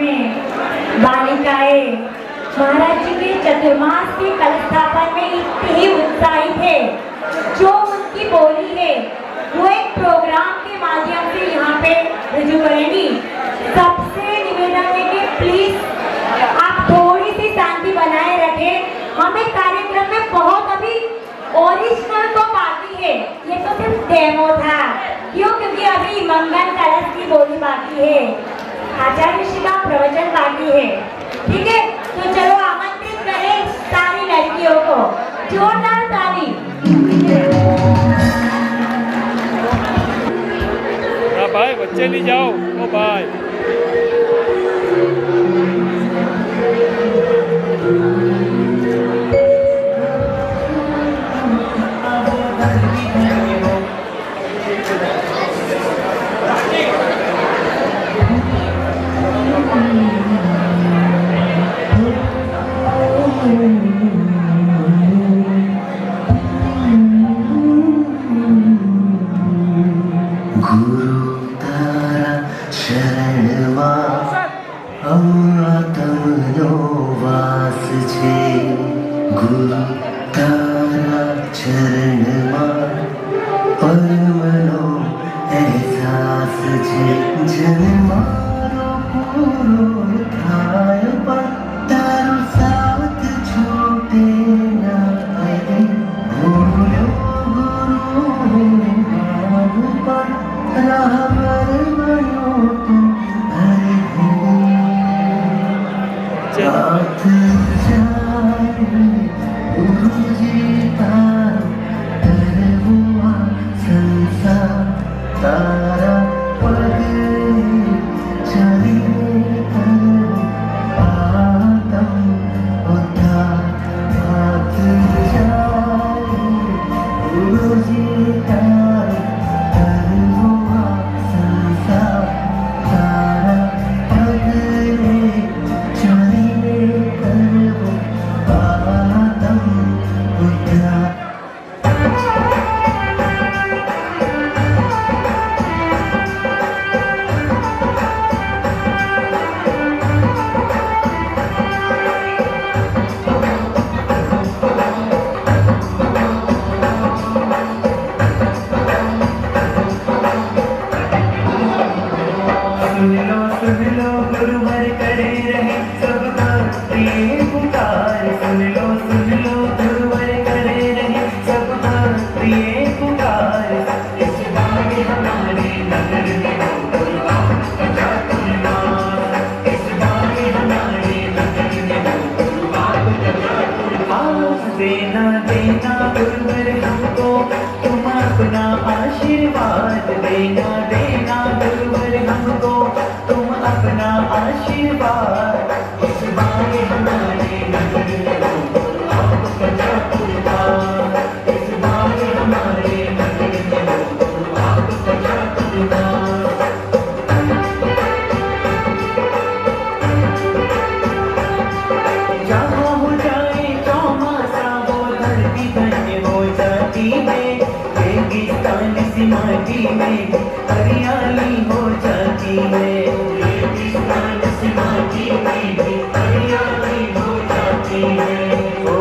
में बालिकाएं महाराज जी के चतुर्मास के कलस्थापन में इतनी ही उत्साहित है। जो उनकी बोली है वो एक प्रोग्राम के माध्यम से यहाँ पे रजू करेंगी। सबसे निवेदन है कि प्लीज आप थोड़ी सी शांति बनाए रखें। हमें कार्यक्रम में बहुत अभी ओरिजिनल तो बाकी है, ये तो सिर्फ डेमो था। क्यों? क्योंकि अभी मंगल कलश की बोली बाकी है, आचार्य ऋषि का प्रवचन बाकी है। ठीक है, तो चलो आमंत्रित करें सारी लड़कियों को, जोरदार ताली। भाई बच्चे नहीं जाओ, ओ भाई हरियाली हो जाती है, हरियाली हो जाती है। ओ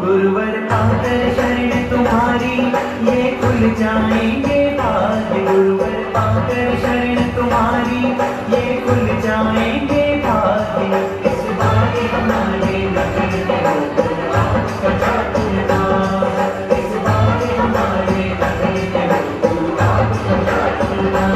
गुरुवर पाकर शरण तुम्हारी ये खुल जाएंगे भाग्य। गुरुवर पाकर शरण तुम्हारी ये खुल जाएंगे भाग्य। इस बार हमारे नगर में हो आपका जातुना, इस बार हमारे नगर में हो आपका जातुना।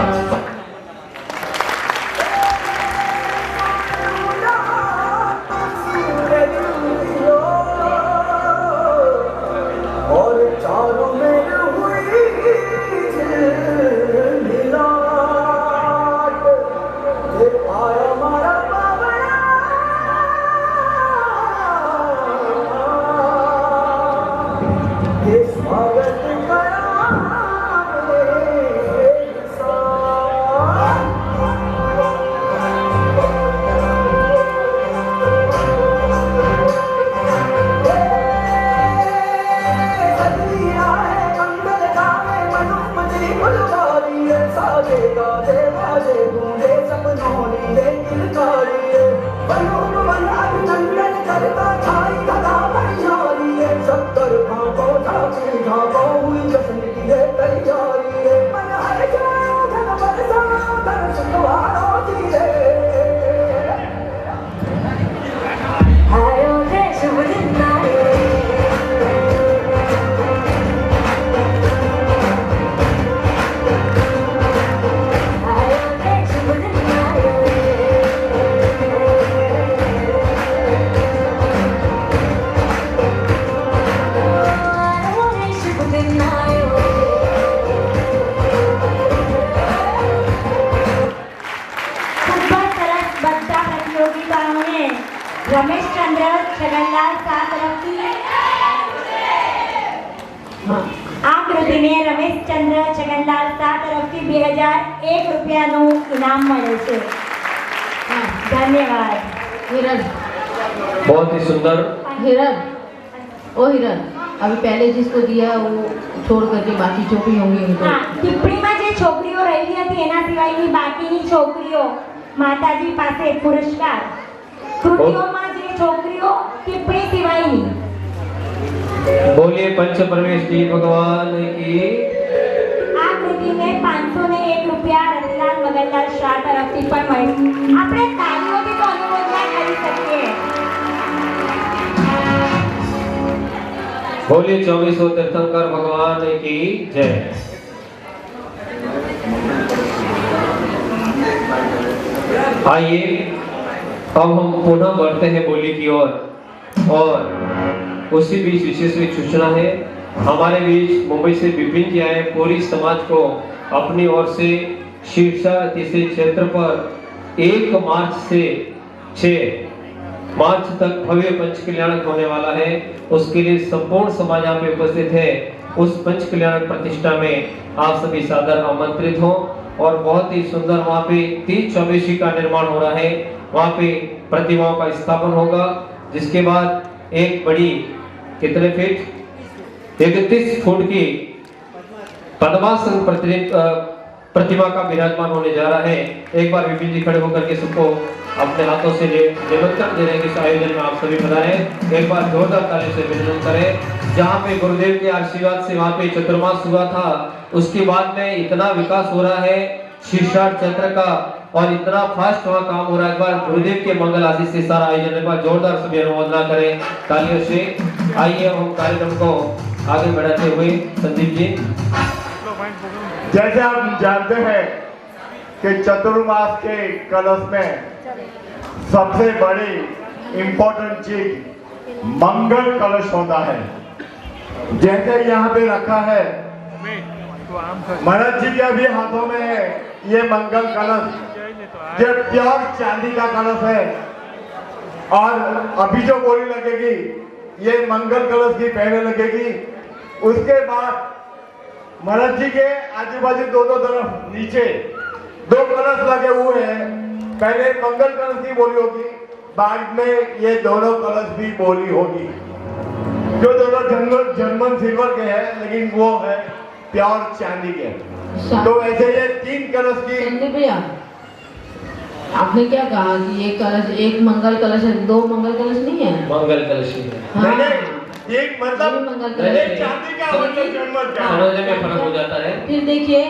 आयो रे शुभ दिन आयो आयो रे शुभ दिन आयो आयो रे शुभ दिन आयो फुटबॉल तरफ बच्चा प्रतियोगिताओं में रमेश चंद्र छगनलाल सात तरफ की આકૃતિ ને રમેશચંદ્ર છગનલાલ સાત તરફથી 2001 રૂપિયાનું ઇનામ મળે છે ધન્યવાદ हिरन बहुत ही सुंदर। हिरन ओ हिरन अभी पहले जिसको दिया वो छोड़ करके बाकी छोकरी होंगी उनको હા ટિપ્પણીમાં જે છોકરીઓ રહેલી હતી એના સિવાયની બાકીની છોકરીઓ માતાજી પાસે પુરસ્કાર કૃતિઓમાં જે છોકરીઓ ટિપ્પણી સિવાયની बोलिए पंच परमेश्वरी भगवान की। આ કૃતિને 501 રૂપિયા રતિલાલ મગનલાલ શાહ તરફથી પણ મળે આપણે તાળીઓથી તો અનુમોદના કરી શકીએ बोलिए 2400 तीर्थंकर भगवान की जय। आइए अब हम पुनः बढ़ते हैं बोली की ओर और उसी बीच विशेष सूचना है हमारे बीच मुंबई से विपिन जी आए पूरी समाज को अपनी ओर से शीर्षा तीसरे क्षेत्र पर 1 मार्च से 6 मार्च तक भव्य पंच कल्याणक होने वाला है। उसके लिए संपूर्ण समाज यहाँ पे उपस्थित है। उस पंच कल्याणक प्रतिष्ठा में आप सभी सादर आमंत्रित हो और बहुत ही सुंदर वहाँ पे 30 चौबीसी का निर्माण हो रहा है। वहाँ पे प्रतिमाओं का स्थापन होगा जिसके बाद एक बड़ी कितने फीट 31 फुट की पद्मासन प्रतिमा का विराजमान होने जा रहा है। एक बार विपिन जी खड़े होकर के सबको अपने हाथों से निमंत्रण दे रहे हैं कि इस आयोजन में आप सभी पधारे। एक बार जोरदार ताली से अभिनंदन करें। जहाँ पे गुरुदेव के आशीर्वाद से वहाँ पे चतुर्मास हुआ था उसके बाद में इतना विकास हो रहा है शीर्षार्थ क्षेत्र का और इतना फास्ट वहाँ काम हो रहा है। एक बार गुरुदेव के मंगल आशीष से सारा आयोजन एक बार जोरदार सभी अनुमोदना करें तालियों से। आइए हम कार्यक्रम को आगे बढ़ाते हुए संदीप जी। जैसे आप जानते हैं कि चतुर्मास के कलश में सबसे बड़ी इम्पोर्टेंट चीज मंगल कलश होता है। जैसे यहाँ पे रखा है महाराज जी के अभी हाथों में है ये मंगल कलश, ये प्योर चांदी का कलश है और अभी जो बोली लगेगी ये मंगल कलश की पहले लगेगी। उसके बाद महाराज जी के आजू बाजू दोनों तरफ नीचे 2 कलश लगे हुए हैं। पहले मंगल कलश की बोली होगी बाद में ये दोनों कलश भी बोली होगी जो दोनों जर्मन सिल्वर के हैं लेकिन वो है प्योर चांदी के। तो ऐसे ये 3 कलश की संदीप भैया आपने क्या कहा कि ये कलश एक मंगल कलश है 2 मंगल कलश नहीं है मंगल कलश ही है। हाँ। नहीं, एक मतलब ये भी मंगल कलश एक चांदी का मतलब जर्मन का समझने में फर्क हो जाता है। फिर देखिए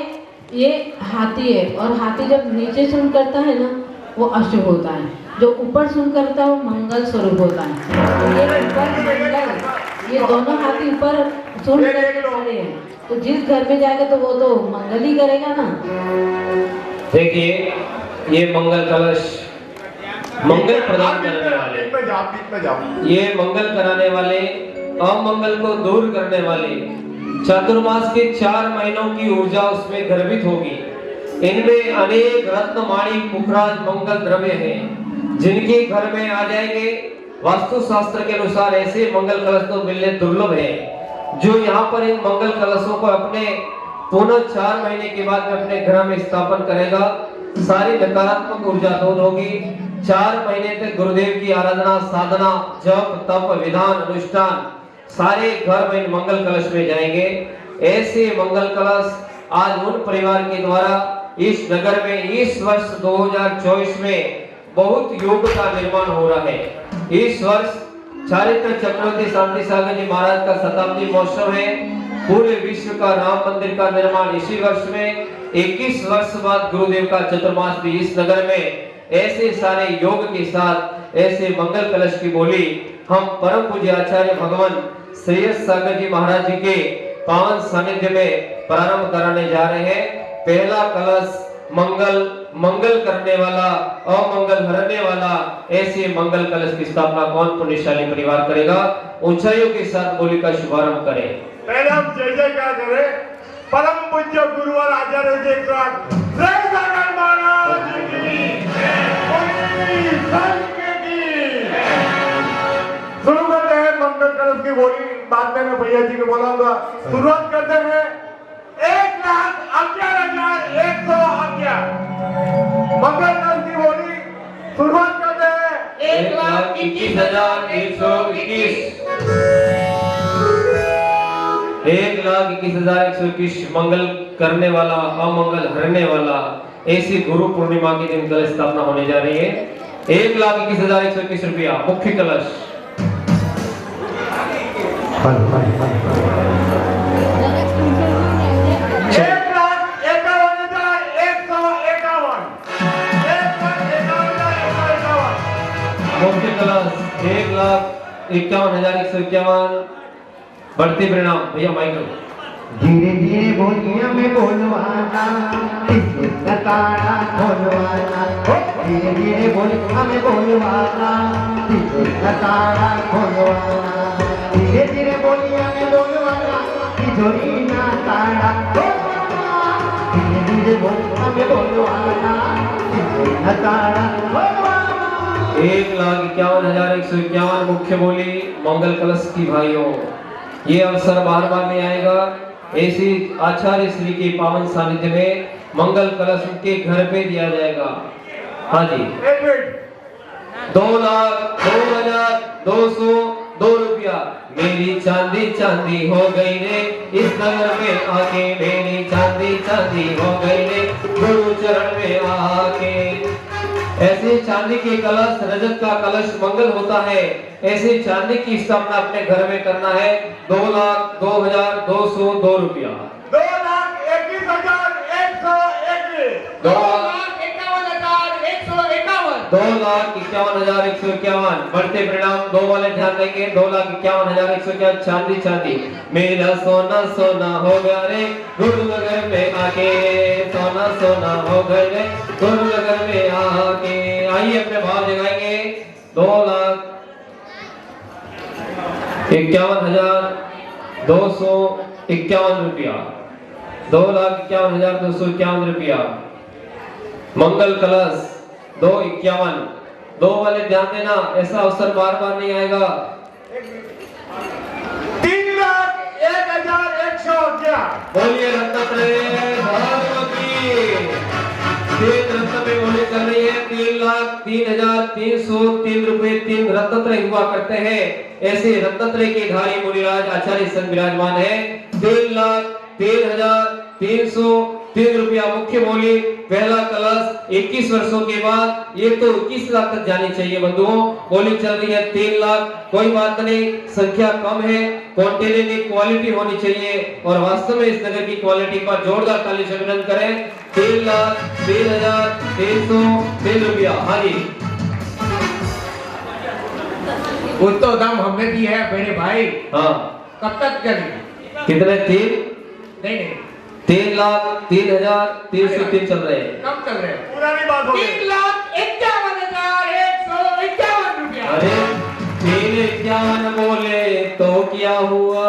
ये हाथी है और हाथी जब नीचे सुन करता है ना वो अशुभ होता है, जो ऊपर सुन करता है वो मंगल स्वरूप होता है। ये ऊपर मंगल ये दोनों हाथी ऊपर सुन करके खड़े हैं तो जिस घर में जाएगा तो वो तो मंगल ही करेगा ना। देखिए ये मंगल कलश मंगल प्रदान करने वाले बीच में जाओ ये मंगल कराने वाले अमंगल को दूर करने वाले चातुर्मास के 4 महीनों की ऊर्जा उसमें गर्भित होगी। इनमें अनेक रत्न माणिक पुखराज मंगल द्रव्य हैं जिनके घर में आ जाएंगे। वास्तु शास्त्र के अनुसार ऐसे मंगल कलश तो मिलने दुर्लभ है। जो यहाँ पर इन मंगल कलशों को अपने पुनः 4 महीने के बाद में अपने घर में स्थापन करेगा सारी नकारात्मक ऊर्जा दूर होगी। 4 महीने तक गुरुदेव की आराधना साधना जप तप विधान अनुष्ठान सारे घर में इन मंगल कलश में जाएंगे। ऐसे मंगल कलश आज उन परिवार के द्वारा इस नगर में इस वर्ष 2024 में बहुत योग का निर्माण हो रहा है। इस वर्ष चारित्र चक्रवर्ती शांति सागर जी महाराज का शताब्दी महोत्सव है। पूरे विश्व का राम मंदिर का निर्माण इसी वर्ष में, 21 वर्ष बाद गुरुदेव का चतुर्मास भी इस नगर में। ऐसे सारे योग के साथ ऐसे मंगल कलश की बोली हम परम पूज्य आचार्य भगवान श्रेयस सागर जी महाराज जी के पावन सानिध्य में प्रारंभ कराने जा रहे हैं। पहला कलश मंगल करने वाला, अमंगल हरने वाला, ऐसे मंगल कलश की स्थापना कौन पुण्यशाली परिवार करेगा? ऊंचाइयों के साथ बोली का शुभारंभ करें। पहले हम जय जयकार करें परम पूज्य गुरु और आचार्य जी का जय सागर महाराज की बोली संघ की। शुरू करते हैं मंगल कलश की बोली। बाद में मैं भैया जी को बोलाऊंगा। शुरुआत करते हैं 1,11,111 मंगल कलश की बोली। शुरुआत करते हैं 1,21,121 1,21,121 मंगल करने वाला, अमंगल हरने वाला, ऐसी गुरु पूर्णिमा के दिन कलश स्थापना होने जा रही है। 1,21,121 रुपया मुख्य कलश। 1,51,151 मुख्य कलश 1,51,151। बढ़ते परिणाम भैया माइकल। धीरे धीरे बोलिया में बोलवाना, ताड़ा खोलवाना। धीरे धीरे बोलिया में बोलवाना, ताड़ा खोलवाना। धीरे धीरे बोलिया में बोलवाना, तिजोरी ना ताड़ा खोलवाना। धीरे धीरे बोलिया में बोलवाना, तिजोरी ना ताड़ा खोलवाना। 1,51,151 मुख्य बोली मंगल कलश की भाइयों। ये अवसर बार बार नहीं आएगा। ऐसी आचार्य श्री के पावन सानिध्य में मंगल कलश उनके घर पे दिया जाएगा। हाँ जी, 2,02,202 रुपया। मेरी चांदी चांदी हो गई रे, इस नगर में आके मेरी चांदी चांदी हो गई रे, गुरु चरण में आके। ऐसे चांदी के कलश, रजत का कलश मंगल होता है। ऐसे चांदी की स्थापना अपने घर में करना है। 2,02,202 रुपया। 2,51,151। बढ़ते परिणाम 2 वाले ध्यान देंगे। 2,51,151 चांदी चांदी। मेरा सोना सोना हो गया रे, गुरु नगर में आके। सोना सोना हो गए रे, गुरु नगर में आके। आइए अपने भाव जगाएंगे। 2,51,251 रुपया। 2,51,251 रुपया। मंगल कलश 2,51। 2 वाले ध्यान देना, ऐसा अवसर बार बार नहीं आएगा। 3,01,111 बोलिए रत्नत्रय धर्म की। 3 रत्न पे बोली कर रही है। 3,03,303 रुपए 3 रत्नत्रय हुआ करते हैं। ऐसे रत्नत्रय के धारी मुनिराज आचार्य संग विराजमान है। 3,13,303 रुपया मुख्य बोली। पहला कलश 21 वर्षों के बाद, ये तो 21 लाख तक जानी चाहिए बंधुओं। बोली चल रही है 3 लाख। कोई बात नहीं, संख्या कम है, क्वांटिटी की क्वालिटी होनी चाहिए। और वास्तव में इस नगर की क्वालिटी पर जोरदार ताली से अभिनंदन करें। 3,03,303 रुपया। हाँ जी, वो तो दाम हमने दी है मेरे भाई। हाँ कब तक चलेगी? कितने? 3 नहीं नहीं, 3,03,303 चल रहे हैं। कम चल रहे हैं। पुरानी बात हो गई। 3,51,151 रुपया। अरे 3,51 बोले तो क्या हुआ,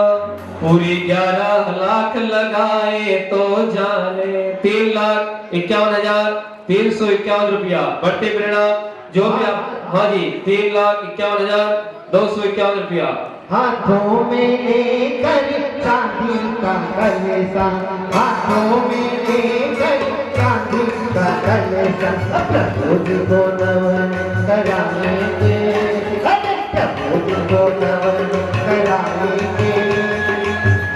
पूरी 11 लाख लगाए तो जाने। 3,51,351 रुपया। बढ़ते परिणाम जो भी आप। हाँ जी, 3,51,251 रुपया। हाथों में लेकर चांदी का कलशा, हाथों में लेकर चांदी का कलशा, प्रभु जी को नमन कराएंगे, प्रभु जी को नमन कराएंगे।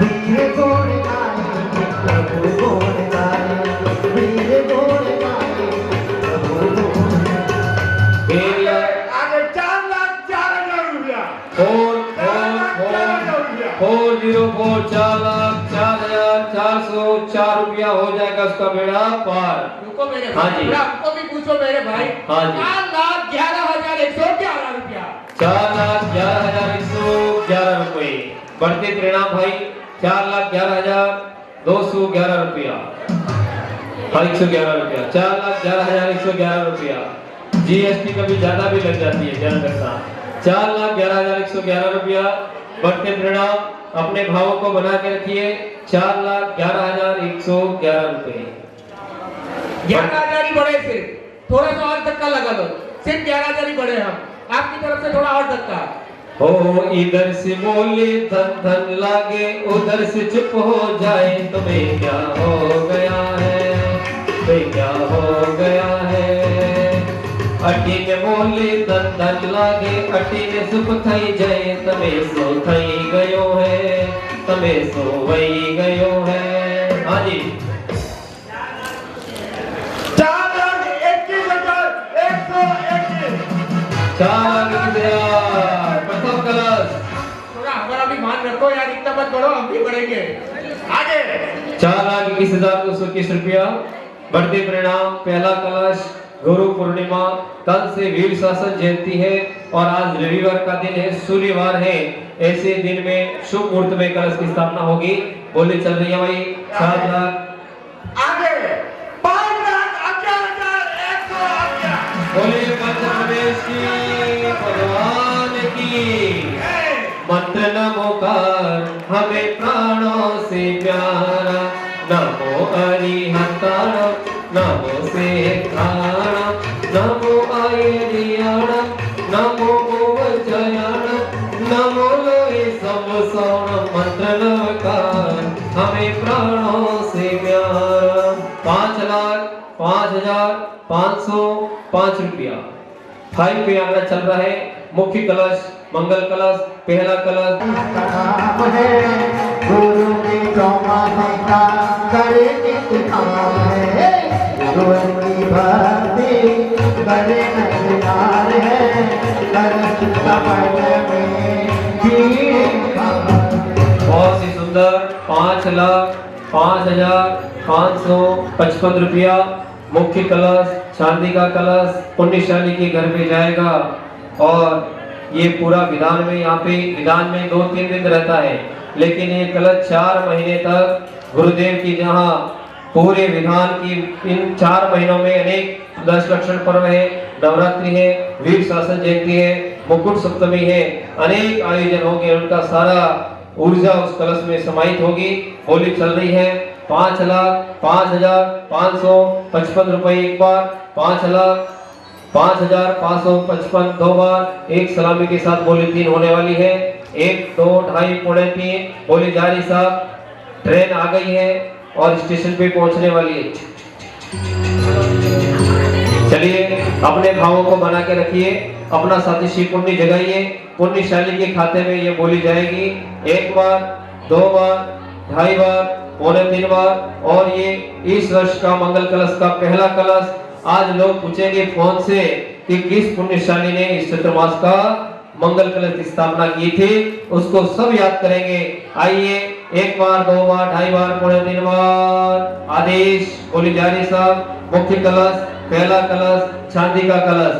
वीर गुण गाएंगे, प्रभु गुण गाएंगे, वीर गुण गाएंगे, प्रभु गुण। 4,04,404 रुपया हो जाएगा उसका बेड़ा पार। रुको मेरे हाँ भाई, जी। थोड़ा हमको भी पूछो मेरे भाई। हाँ जी। 4,11,111 रुपया। 4,11,111 रुपये। बढ़ते परिणाम भाई 4,11,211 रुपया। 111 रुपया। 4,11,111 रुपया। जीएसटी कभी ज्यादा भी लग जाती है, ध्यान रखना। 4,11,111 रुपया। बढ़ते परिणाम अपने भावों को बना के रखिए। 4,11,111 रुपये। 11,000 ही बढ़े, सिर्फ थोड़ा सा और धक्का लगा दो, सिर्फ 11,000 ही बढ़े हम आपकी तरफ से, थोड़ा और धक्का। हो इधर से बोले धन धन लागे, उधर से चुप हो जाए, तुम्हें क्या हो गया है, तुम्हें क्या हो गया है। अटी ने बोले धन धन लागे, अटी ने सुख थई जाए, तमे सो थई गयो है, तमे सो वही गयो है। हाँ जी। 4,21,121। 4,21,000 प्रथम कलश। थोड़ा हमारा भी मान रखो यार, इतना मत बढ़ो, हम भी बढ़ेंगे आगे। 4,21,221 रुपया। बढ़ते परिणाम पहला कलश गुरु पूर्णिमा, कल से वीर शासन जयंती है और आज रविवार का दिन है, सूर्यवार है। ऐसे दिन में शुभ मुहूर्त में कलश की स्थापना होगी। बोली चल रही है भाई 7 लाख। आगे 5,11,111। बोले मध्य प्रदेश की भगवान की। मंत्र नमोकार हमें प्राणों से प्यारा, नमो अरिहंताण, नमो सेठाण, नमो आयरियाण, नमो उवजयाण, नमो लोए समसौण। मंत्र नमकार हमें प्राणों से प्यारा। 5,05,505 रुपया। 5 पे आंकड़ा चल रहा है। मुख्य कलश मंगल कलश, पहला कलश। नाम है गुरु की चौमासी का करे इंतजाम है, गुरु की भक्ति बड़े मजेदार है, कलश कपट में भीड़ का। बहुत ही सुंदर। 5,05,555 रुपया। मुख्य कलश चांदी का कलश पुण्यशाली के घर में जाएगा और ये पूरा विधान में, यहाँ पे विधान में 2-3 दिन रहता है, लेकिन ये कलश 4 महीने तक गुरुदेव की, जहाँ पूरे विधान की इन 4 महीनों में अनेक 10 लक्षण पर्व है, नवरात्रि है, वीर शासन जयंती है, मुकुट सप्तमी है, अनेक आयोजन होंगे। उनका सारा ऊर्जा उस कलश में समाहित होगी। होली चल रही है। 5,05,555 रुपए एक बार, 5,05,555 दो बार। एक सलामी के साथ बोली 3 होने वाली है। 1, 2, 2.5, पौने 3। बोली जारी साहब, ट्रेन आ गई है और स्टेशन पे पहुंचने वाली है। चलिए अपने भावों को बना के रखिए, अपना सातिशी पुण्य जगाइए। पुण्यशाली के खाते में ये बोली जाएगी 1 बार, 2 बार, 2.5 बार, पौने 3 बार। और ये इस वर्ष का मंगल कलश का पहला कलश। आज लोग पूछेंगे फोन से कि किस पुण्यशाली ने इस चतुर्मास का मंगल कलश की स्थापना की थी, उसको सब याद करेंगे। आइए 1 बार, 2 बार, 2.5 बार, पौने 3 बार। आदेश बोली जारी साहब। मुख्य कलश, पहला कलश चांदी का कलश।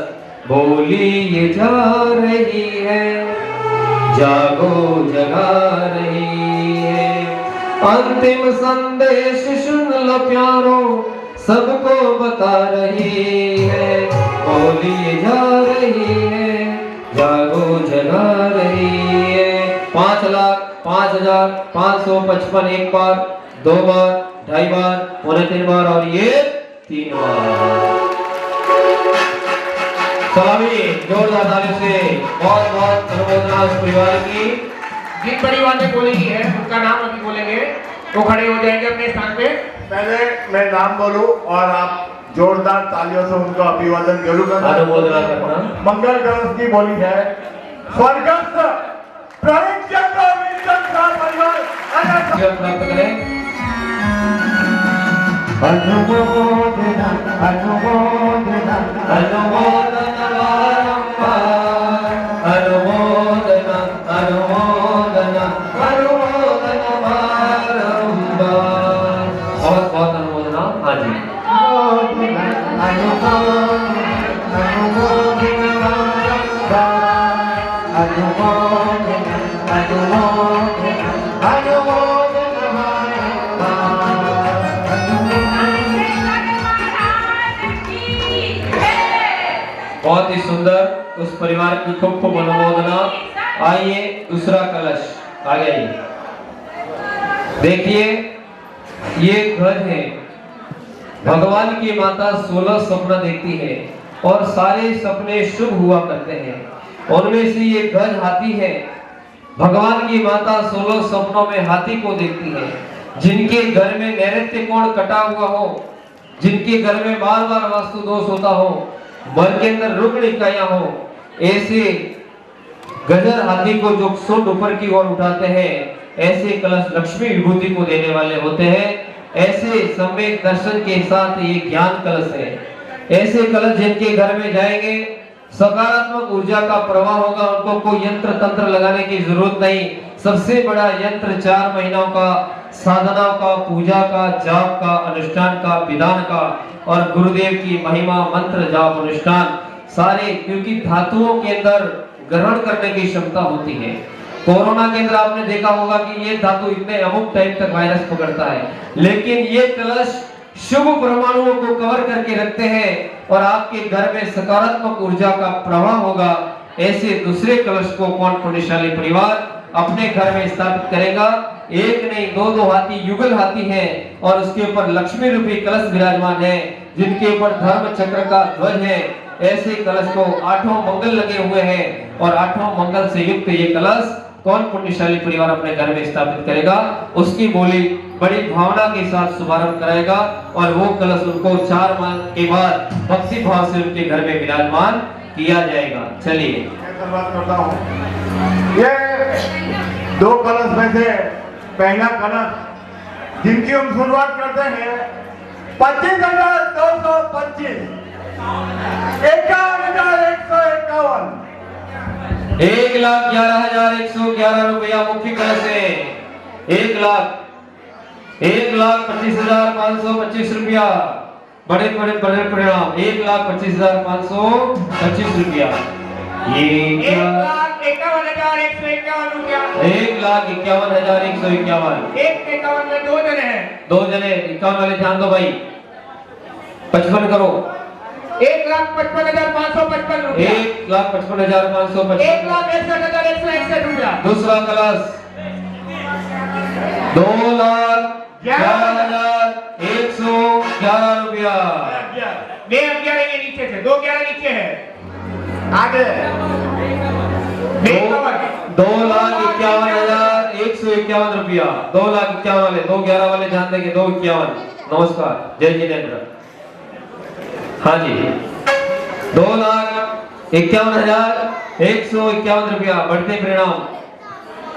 बोली ये जा रही है, जागो जगा रही है, अंतिम संदेश सुन लो प्यारो, सबको बता रही है। बोली ये जा रही है, जागो जगा रही है। 5,05,555 एक बार, 2 बार, 2.5 बार, पौने 3 बार और ये 3 बार। सलामी जोरदार तालियों से बहुत बहुत अनुमोदना उस परिवार की। जिन परिवार ने बोलेगी है उनका नाम अभी बोलेंगे, वो खड़े हो जाएंगे अपने स्थान पे। पहले मैं नाम बोलूं और आप जोरदार तालियों से उनका अभिवादन जरूर करना। अनुमोदना करना। मंगल कलश की बोली है स्वर्गस्थ प्रवीणचंद्र और वीरचंद्र का परिवार प्राप्त करें। अनुमोदना अनुमोदना अनुमोदना बारंबार, अनुमोदना अनुमोदना अनुमोदना बहुत ही सुंदर, उस परिवार की खूब खूब अनुमोदना। आइए दूसरा कलश आ गई। देखिए ये घर है, भगवान की माता 16 सपना देखती है और सारे सपने शुभ हुआ करते हैं। उनमें से ये गज हाथी है। भगवान की माता 16 सपनों में हाथी को देखती है। जिनके घर में नैऋत्य कोण कटा हुआ हो, जिनके घर में बार बार वास्तु दोष होता हो, मन के अंदर रुग्ण इकाइयां हो, ऐसे गजर हाथी को जो सुंड ऊपर की ओर उठाते हैं, ऐसे कलश लक्ष्मी विभूति को देने वाले होते हैं। ऐसे सम्यक दर्शन के साथ ये ज्ञान कलश है। ऐसे कलश जिनके घर में जाएंगे सकारात्मक ऊर्जा का प्रवाह होगा। उनको कोई यंत्र तंत्र लगाने की जरूरत नहीं। सबसे बड़ा यंत्र 4 महीनों का साधना का, पूजा का, जाप का, अनुष्ठान का, विधान का और गुरुदेव की महिमा, मंत्र, जाप, अनुष्ठान सारे, क्योंकि धातुओं के अंदर ग्रहण करने की क्षमता होती है। कोरोना के अंदर आपने देखा होगा कि ये धातु इतने अमुक टाइम तक वायरस पकड़ता है, लेकिन ये कलश शुभ परमाणुओं को कवर करके रखते हैं और आपके घर में सकारात्मक ऊर्जा का प्रवाह होगा। ऐसे दूसरे कलश को कौन पुण्यशाली परिवार अपने घर में स्थापित करेगा? एक नहीं, दो हाथी, युगल हाथी है और उसके ऊपर लक्ष्मी रूपी कलश विराजमान है, जिनके ऊपर धर्म चक्र का ध्वज है। ऐसे कलश को 8 मंगल लगे हुए हैं और 8 मंगल से युक्त ये कलश कौन पुण्यशाली परिवार अपने घर में स्थापित करेगा? उसकी बोली बड़ी भावना के साथ शुभारंभ कराएगा और वो कलश उनको 4 माह के बाद भक्ति भाव से उनके घर में विराजमान किया जाएगा। चलिए शुरुआत करता हूँ। ये 2 कलश में से पहला कलश जिनकी हम शुरुआत करते हैं 25,225, 51,151, 1,11,111 रुपया मुख्य कलश है। 1,25,525 रुपया। बड़े बड़े बड़े परिणाम। 1,25,525 रुपया। ये 1,51,151 रुपया। 1,51,151। 1,51 में 2 जने हैं। 2 जने 51 वाले ध्यान दो भाई। 55 करो। 1,55,555 रुपया। 1,55,555। 1,61,161 रुपया। दूसरा कलश 2,11,111 रुपया। 2,11 ये नीचे से, 2,11 नीचे है। आगे 2,51,151 रुपया। 2,51,000 वाले, 2,11 वाले ध्यान देंगे। 2,51। नमस्कार, जय जिनेन्द्र। हाँ जी, 2,51,151 रुपया। बढ़ते परिणाम।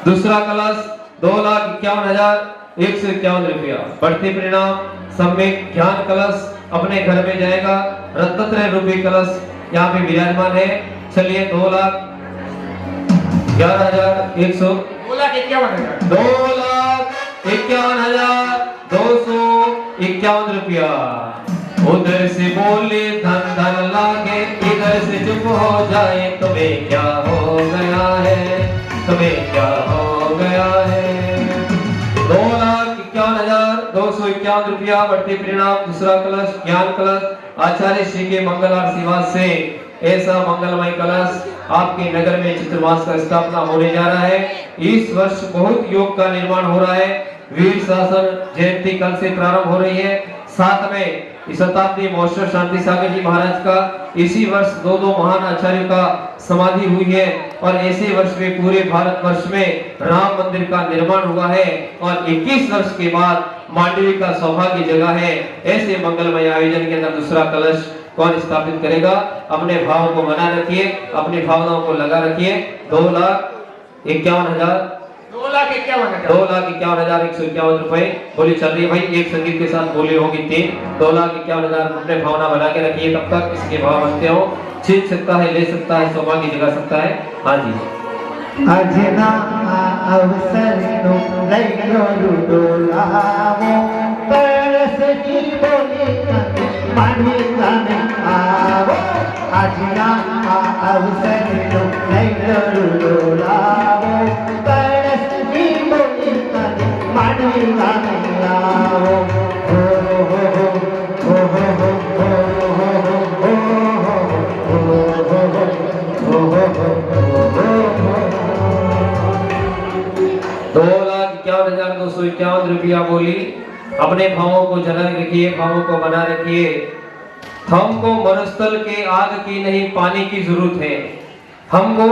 दूसरा कलश 2,51,151 रुपया। बढ़ते परिणाम। सम्यक ज्ञान कलश अपने घर में जाएगा। रत्नत्रय रूपी कलश यहाँ पे विराजमान है। चलिए 2,11,100, 2,51,251 रुपया। उधर से बोले धन धन लागे, इधर से चुप हो जाए। तुम्हें क्या हो गया है? तुम्हें क्या हो गया है? 2,51,251 रुपया। बढ़ते परिणाम। दूसरा कलश ज्ञान कलश आचार्य श्री के मंगल आशीर्वाद से ऐसा मंगलमय कलश आपके नगर में चित्रमास का स्थापना होने जा रहा है। इस वर्ष बहुत योग का निर्माण हो रहा है। वीर शासन जयंती कल से प्रारंभ हो रही है। साथ में इस शताब्दी महोत्सव शांति सागर जी महाराज का इसी वर्ष 2 महान आचार्यों का समाधि हुई है और ऐसे वर्ष में पूरे भारत वर्ष में राम मंदिर का निर्माण हुआ है और 21 वर्ष के बाद मांडवी का सौभाग्य जगह है। ऐसे मंगलमय आयोजन के अंदर दूसरा कलश कौन स्थापित करेगा? अपने भाव को बना रखिए, अपनी भावनाओं को लगा रखिए। 2,51,000, 2,51,151 रुपए बोली चल रही है भाई। एक संगीत के साथ बोली होगी 3। 2,51,000 अपने भावना बना के रखिए। तब तक इसके भाव बनते हो। छीन सकता है, ले सकता है, सौभाग्य जगा सकता है। हाँ जी। अजना अवसर नो लइनो डोलावो परस की बोले पानी गाने आवो। अजना अवसर नो लइनो डोलावो परस की बोले पानी गाने आवो। हो हो हो हो हो हो हो हो हो हो। रुपया बोली। अपने भावों को जला रखिए, भावों को बना रखिए। हमको मरुस्थल के आग की नहीं पानी की जरूरत है। हमको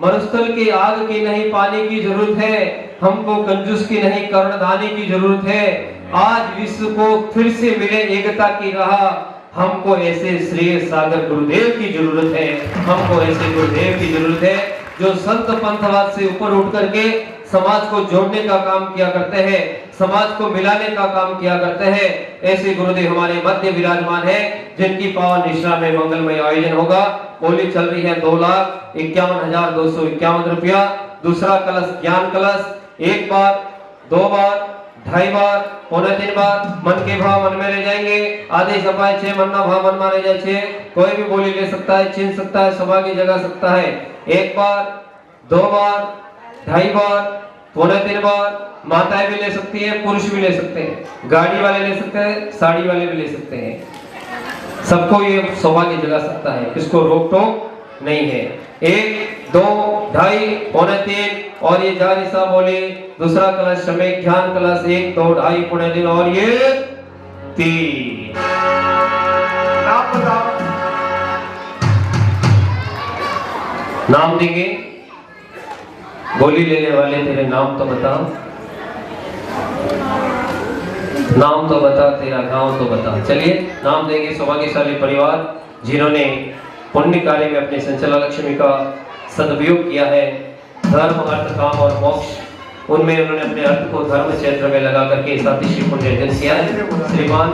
मरुस्थल के आग की नहीं पानी की जरूरत है। हमको कंजूस की नहीं कर्णधानी की जरूरत है। आज विश्व को फिर से मिले एकता की राह। हमको ऐसे श्रेय सागर गुरुदेव की जरूरत है। हमको ऐसे गुरुदेव की जरूरत है जो संत पंथवाद से ऊपर उठ करके समाज को जोड़ने का काम किया करते हैं, समाज को मिलाने का काम किया करते हैं। ऐसे गुरुदेव हमारे मध्य विराजमान है, जिनकी पावन निष्ठा में मंगलमय आयोजन होगा। बोली चल रही है 2,51,251 रुपया। दूसरा कलश ज्ञान कलश, एक बार, दो बार, ढाई बार, पौने 3 बार मन के भाव मन में ले जाएंगे। आधे सफाई 6 मन ना भाव मन में ले जाए 6। कोई भी बोली ले सकता है, छीन सकता है, सभा की जगह सकता है। एक बार, 2 बार, ढाई बार, पौने 3 बार। माताएं भी ले सकती है, पुरुष भी ले सकते हैं, गाड़ी वाले ले सकते हैं, साड़ी वाले भी ले सकते हैं। सबको ये सभा की जगह सकता है, इसको रोक टोक नहीं है। 1, 2, ढाई, पौने 3 और ये जारी सा बोली। दूसरा कलश समय ज्ञान कलश 1, 2, ढाई, पौने 3 और ये 3। नाम बताओ। नाम देंगे। बोली लेने वाले तेरे नाम तो बता, नाम तो बता, तेरा गांव तो बता। चलिए नाम देंगे सौभाग्यशाली परिवार जिन्होंने पुण्य कार्य में अपने संचला लक्ष्मी का सदुपयोग किया है। धर्म, अर्थ, काम और मोक्ष, उनमें उन्होंने अपने अर्थ को धर्म क्षेत्र में लगा करके सातिशी पुण्य अर्जन किया है। श्रीमान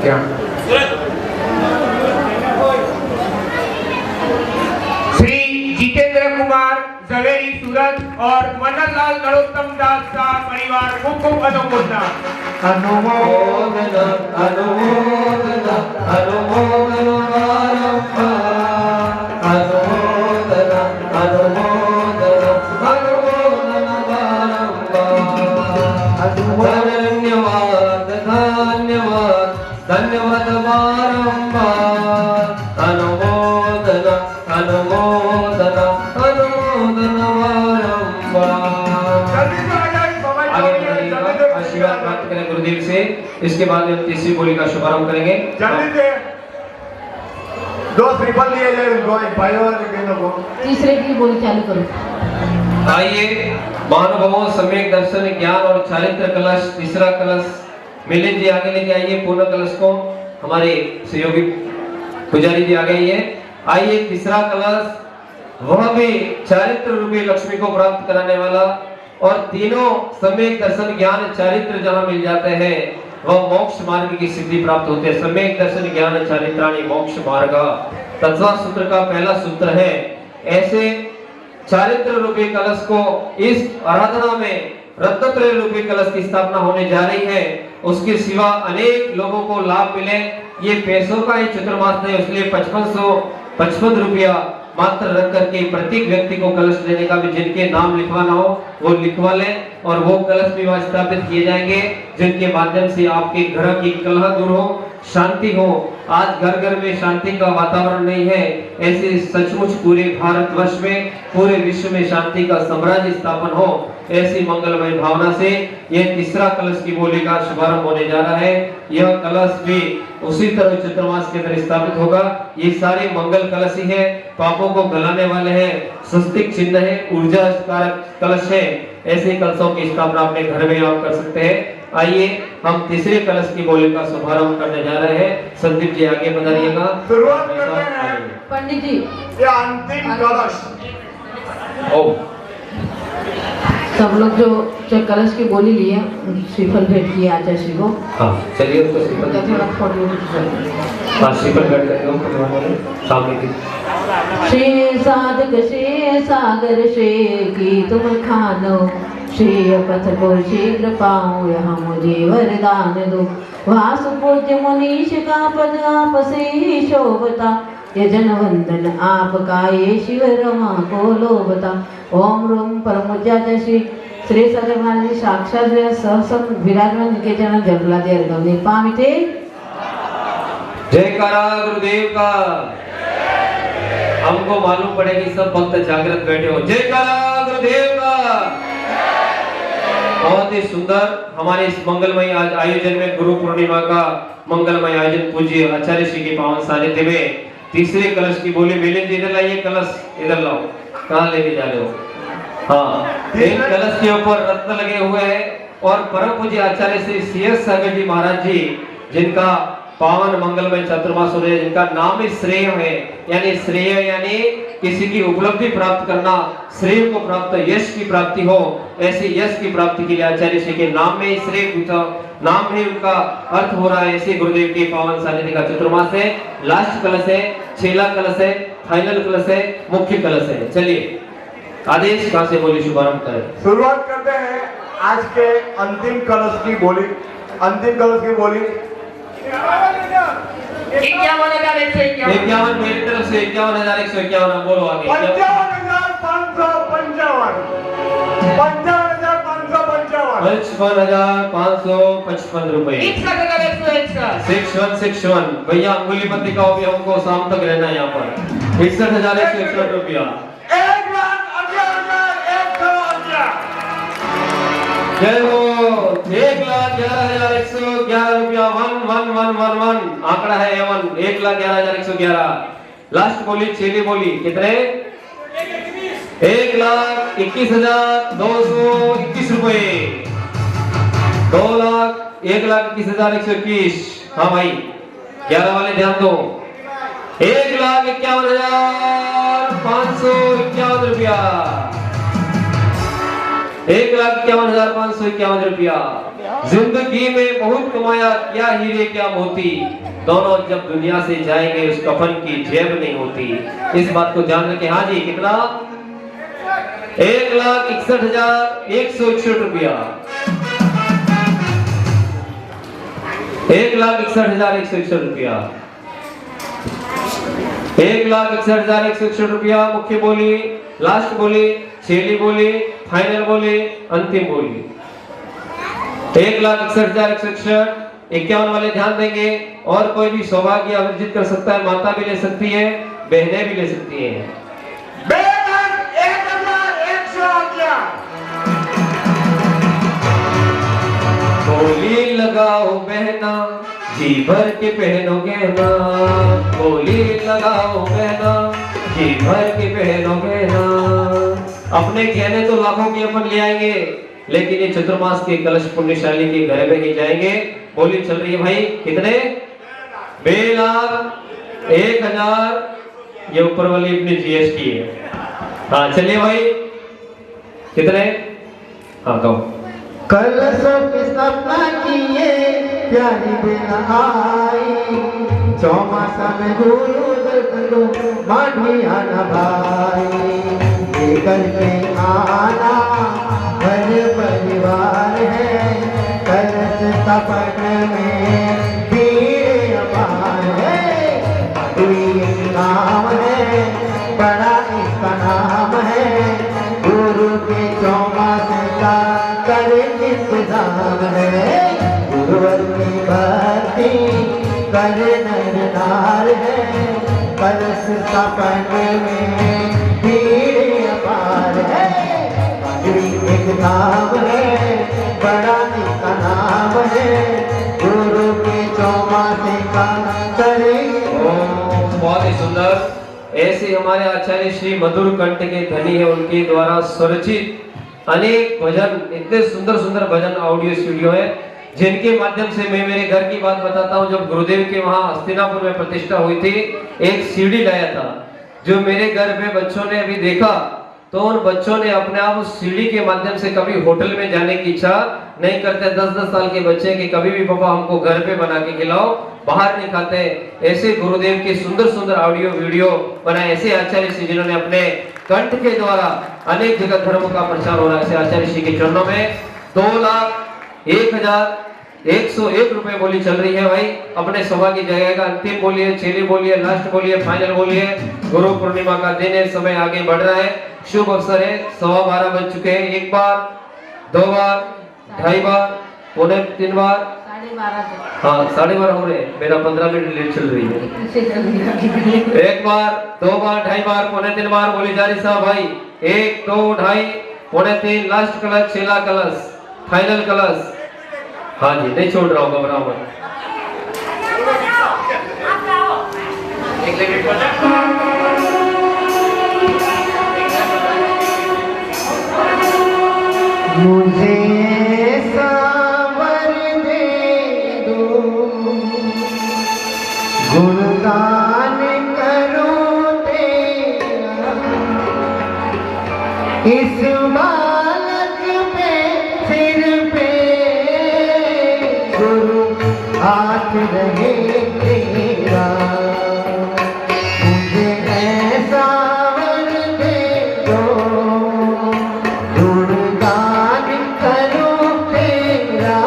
क्या श्री जितेंद्र कुमार जवेरी सूरत और मनन लाल नरोत्तम दास का परिवार खूब खूब अनुमोदना। अनुमोदन अनुमोदन अनुमोदन अनुमोदन अनुमोदन अनुमोदन। धन्यवाद धन्यवाद धन्यवाद बारंबार। अनुमोदन अनुमोदन अनुमोदन बारंबार। आशीर्वाद प्राप्त करें गुरुदेव से। इसके बाद में तीसरी बोली का शुभारंभ करेंगे। जल्दी से 2 ट्रिपल लिए जाए उनको, भाइयों और बहनों को। तीसरे की बोली चालू करो। आइए महानुभावों, सम्यक दर्शन, ज्ञान और चारित्र कलश। तीसरा कलश मिलिंद जी आगे लेके आइए। पूर्ण कलश को हमारे सहयोगी पुजारी जी आ गई है। आइए तीसरा कलश, वह भी चारित्र रूपी लक्ष्मी को प्राप्त कराने वाला। और तीनों सम्यक दर्शन, ज्ञान, चारित्र जहां मिल जाते हैं वह मोक्ष मार्ग की सिद्धि प्राप्त होती है। सम्यक दर्शन, ज्ञान, चारित्राणि मोक्ष मार्ग तत्व सूत्र का पहला सूत्र है। ऐसे चारित्र रूपी कलश को इस आराधना में रत्नत्रय रूपी कलश की स्थापना होने जा रही है। उसके सिवा अनेक लोगों को लाभ मिले। ये पैसों का ही चतुर्मास नहीं, इसलिए 5555 रुपया मात्र रख करके प्रत्येक व्यक्ति को कलश लेने का भी, जिनके नाम लिखवाना हो वो लिखवा लें और वो कलश भी वहां स्थापित किए जाएंगे, जिनके माध्यम से आपके घर की कलह दूर हो, शांति हो। आज घर घर में शांति का वातावरण नहीं है, ऐसे सचमुच पूरे भारतवर्ष में, पूरे विश्व में शांति का साम्राज्य स्थापन हो, ऐसी मंगलमय भावना से यह तीसरा कलश की बोली का शुभारंभ होने जा रहा है। यह कलश भी उसी तरह चतुर्मास के अंदर स्थापित होगा। ये सारे मंगल कलश ही है, पापों को गलाने वाले हैं, स्वस्तिक चिन्ह है, ऊर्जा कारक कलश है। ऐसे कलशों की स्थापना अपने घर में आप कर सकते हैं। आइए हम तीसरे कलश की बोली का शुभारंभ करने जा रहे हैं। संदीप जी आगे बढ़ाइएगा। शुरुआत करते हैं। पंडित जी ये अंतिम कलश। ओ सब लोग जो कलश की बोली लिए श्रीफल भेंट किए आचार्य श्री को। हाँ चलिए उसको श्रीफल तो दीजिए। थोड़ा फोटो हाँ श्रीफल भेंट करके हम परिवार वाले सामने की। श्री साधक श्री सागर श्री की तुम खानो, श्री पथ को शीघ्र पाऊं यहाँ मुझे वरदान दो। वासु पूज्य मुनीश का पद आप से ही शोभता, ये जन वंदन आपका ये शिव रमा को लोभता। ओम रूम परमोज्या श्री श्री सदर महाराज साक्षात सहसम विराजमान के चरण जलला दे गवनी पामिते। जयकारा गुरुदेव का। हमको मालूम पड़ेगी सब भक्त जागृत बैठे हो। जयकारा गुरुदेव का। बहुत ही सुंदर हमारे इस मंगलमय आज आयोजन में गुरु पूर्णिमा का मंगलमय आयोजन पूज्य आचार्य श्री के पावन सानिध्य में तीसरे कलश की बोली। मिलिंद इधर लाइए, कलश इधर लाओ। कहाँ लेके जा रहे हो? हाँ, एक कलश के ऊपर रत्न लगे हुए हैं और परम पूज्य आचार्य श्री CS सागर जी महाराज जी, जिनका पावन मंगलमय चतुर्मास हो रहे हैं, जिनका नाम ही श्रेय है। यानी श्रेय यानी किसी की उपलब्धि प्राप्त करना, श्रेय को प्राप्त, यश की प्राप्ति हो, ऐसे यश की प्राप्ति के लिए आचार्य श्री के नाम में ही श्रेय पूछा, नाम में उनका अर्थ हो रहा है। ऐसे गुरुदेव के पावन सानिध्य का चतुर्मास है। लास्ट कलश है, छेला कलश है, फाइनल कलश है, मुख्य कलश है। चलिए आदेश कहाँ से बोली शुभारंभ करें? शुरुआत करते हैं आज के अंतिम कलश की बोली। अंतिम कलश की बोली 51,151 मेरी तरफ से 51,151। बोलो आगे। 55,555 55,555 रुपए। 6161 भैया अंगुली मत दिखाओ, भी हमको शाम तक रहना है यहाँ पर। 61,161 रुपया। 1,11,111 जय हो। 1,11,111 रुपया। 11111 आंकड़ा है एवन। 1,11,111। लास्ट बोली छेली बोली कितने? 1,21,221 रुपए। 1,21,121। हाँ भाई 11 वाले ध्यान दो। 1,51,551 रुपया। 1,51,551 रुपया। जिंदगी में बहुत कमाया, क्या हीरे क्या मोती, दोनों जब दुनिया से जाएंगे उस कफन की जेब नहीं होती। इस बात को ध्यान रखें। हाँ जी कितना? 1,61,161 रुपया। 1,61,161 रुपया। 1,61,161 रुपया। मुख्य बोली, लास्ट बोली, छेली बोली, फाइनल बोली, अंतिम बोली। 1,61,161। 51 वाले ध्यान देंगे। और कोई भी सौभाग्य अर्जित कर सकता है। माता भी ले सकती है, बहनें भी ले सकती हैं। 1,0111 बोली लगाओ बहना, जी भर के पहनोगे ना। बोली लगाओ बहना, जी भर के पहनोगे ना। अपने गहने तो लाखों के अपन ले आएंगे, लेकिन ये चतुर्मास के कलश पुण्यशाली के घर में ही जाएंगे। बोली चल रही है भाई कितने? 2,01,000। ये ऊपर वाली अपनी GST है। हाँ चलिए भाई कितने? हाँ कहो। कलशों के सपना किए प्यारी बेला आई, चौमासा में गुरु दर्शन दो मांझी आना भाई। लेकर के आना घर परिवार है, कलश सपन में भीड़ अपार है। कोई एक नाम है, बड़ा इसका नाम है, गुरु के चौमास का करे इंतजाम है। गुरुवर की भक्ति करे नर नार है, कलश सपन में भीड़ अपार है। कोई एक नाम है, बड़ा इसका नाम है, गुरु के चौमास का करे। बहुत ही सुंदर। ऐसे हमारे आचार्य श्री मधुर कंठ के धनी है, उनके द्वारा स्वरचित अनेक भजन, इतने सुंदर सुंदर भजन ऑडियो स्टूडियो है, जिनके माध्यम से मैं मेरे घर की बात बताता हूँ। जब गुरुदेव के वहाँ हस्तिनापुर में प्रतिष्ठा हुई थी, एक CD लाया था, जो मेरे घर पे बच्चों ने अभी देखा, तो उन बच्चों ने अपने आप उस CD के माध्यम से कभी होटल में जाने की इच्छा नहीं करते। 10-10 साल के बच्चे कि कभी भी पापा हमको घर पे बना के खिलाओ, बाहर नहीं खाते। ऐसे गुरुदेव के सुंदर सुंदर ऑडियो वीडियो बनाए। ऐसे आचार्य श्री जिन्होंने अपने कंठ के द्वारा अनेक जगह धर्म का प्रचार हो रहा है। ऐसे आचार्य श्री के चरणों में 2,01,101 रुपए बोली चल रही है भाई। अपने सौभाग्य जगह का अंतिम बोलिए, छेली बोलिए, लास्ट बोलिए, फाइनल बोलिए। गुरु पूर्णिमा का दिन है, समय आगे बढ़ रहा है, शुभ अवसर है। 12:15 बज चुके हैं। 1 बार, 2 बार, 2.5 बार, 3 बार, 12:30 तक। हाँ 12:30 हो रहे हैं, मेरा 15 मिनट लेट चल रही है। पीछे चल गया। एक बार, दो बार, ढाई बार, पौने 3 बार बोली जा रही साहब भाई। 1 2 ढाई पौने 3 लास्ट कलश, छेला कलश, फाइनल कलश। हाँ जी, नहीं छोड़ रहा हूँ, घबराओ मत। मुझे सावर दे दो, गुणगान करूं तेरा, इस बालक पे सिर पे गुरु हाथ रहे तेरा। मुझे ऐसा वर दे दो, गुणगान करूं तेरा,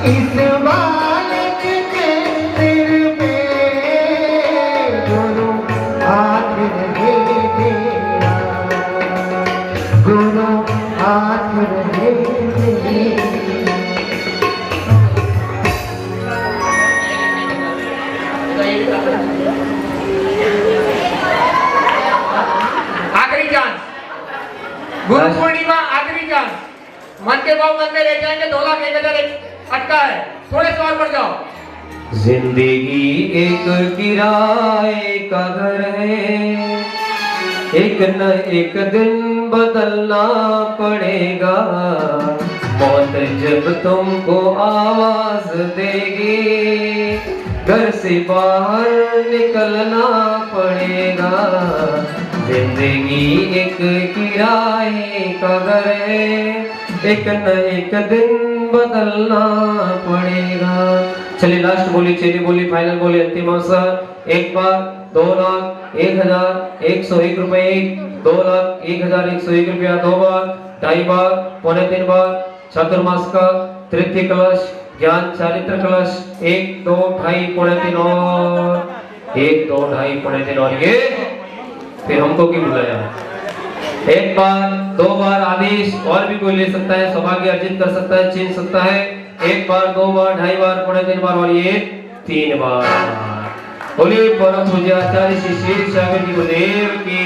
इस बालक के सिर पे गुरु हाथ रहे तेरा, गुरु हाथ रहे तेरा। आखिरी चांस, गुरु पूर्णिमा आखिरी चांस। मन के भाव मन में रह जाएंगे। 2 लाख 1,000 अटका है, थोड़े से और बढ़ जाओ। जिंदगी एक किराए का घर है, एक न एक दिन बदलना पड़ेगा। मौत जब तुमको आवाज देगी, घर से बाहर निकलना पड़ेगा। जिंदगी एक किराए का घर है, एक न एक दिन बदलना पड़ेगा। चलिए लास्ट बोली, चेरी बोली, फाइनल बोली, अंतिम अवसर। 1 बार, 2 लाख 1,101 रुपए, 2 लाख 1,101 रुपया, 2 बार, 2.5 बार, पौने 3 बार, चातुर्मास का तृतीय कलश, ज्ञान चारित्र कलश, 1 2 ढाई पौने 3 और 1 2 ढाई पौने 3 और ये फिर हमको क्यों बुलाया? 1 बार, 2 बार आदेश, और भी कोई ले सकता है, सौभाग्य अर्जित कर सकता है, छीन सकता है। 1 बार, 2 बार, 2.5 बार, पौने 3 बार और ये 3 बार। बोलिए परम पूज्य आचार्य श्री शेष सागर जी गुरुदेव की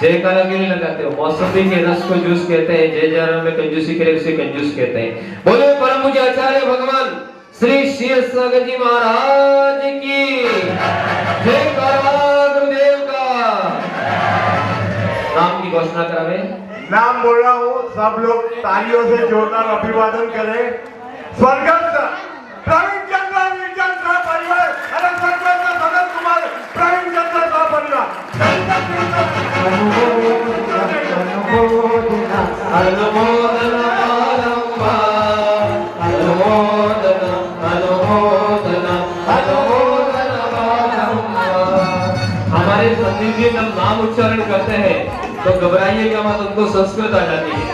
जयकारा क्यों नहीं लगाते हो? मौसमी के रस को जूस कहते हैं, जय जयराम में कंजूसी करे उसे कंजूस कहते हैं। बोलिए परम पूज्य आचार्य भगवान श्री शेष सागर जी महाराज की जयकारा गुरुदेव का। नाम की घोषणा करावे। नाम बोल रहा हूँ, सब लोग तालियों से जोरदार अभिवादन करें। स्वर्गस्थ प्रवीण चंद्र निर्जन का परिवार, अरे स्वर्गस्थ सदन कुमार प्रवीण चंद्र का परिवार। अनुमोदना अनुमोदना अनुमोदना अनुमोदना अनुमोदना। हमारे मंदिर में जब नाम उच्चारण करते हैं तो घबराइएगा मत, उनको संस्कृत आ जाती है।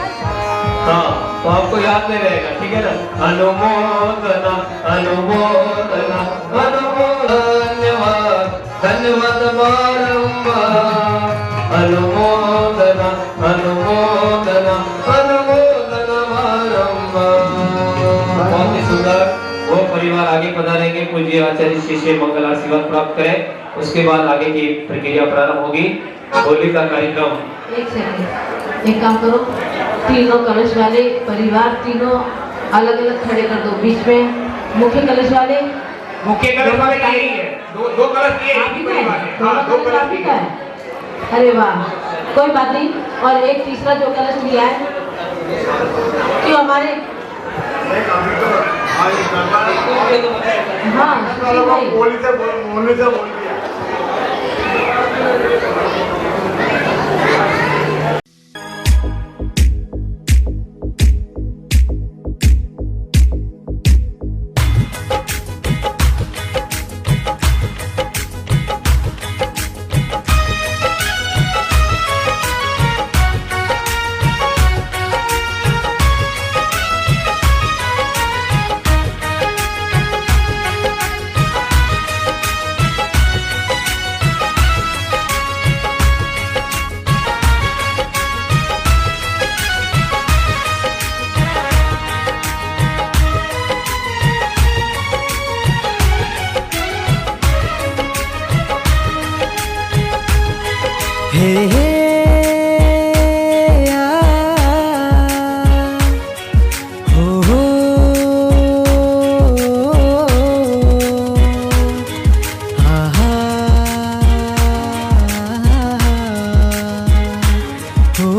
हाँ, तो आपको याद नहीं रहेगा, ठीक है ना? अनुमोदना अनुमोदना अनुमोदना, धन्यवाद धन्यवाद बारंबार। अनुमोदना अनुमोदना अनुमोदना बारंबार। बहुत ही सुंदर। वो परिवार आगे पधारेंगे, पूज्य आचार्य शिष्य मंगल आशीर्वाद प्राप्त करें, उसके बाद आगे की प्रक्रिया प्रारंभ होगी। होली का कार्यक्रम। एक सेकंड, एक काम करो, तीनों कलश वाले परिवार तीनों अलग अलग खड़े कर दो। बीच में मुख्य कलश वाले, मुख्य कलश वाले यही है, दो कलश ये एक ही परिवार है। हाँ, 2 कलश ठीक है। अरे वाह, कोई बात नहीं। और एक तीसरा जो कलश लिया है, क्यों हमारे हाँ सुशील भाई बोली से बोल दिया। हे हे आ, हो हा हा हो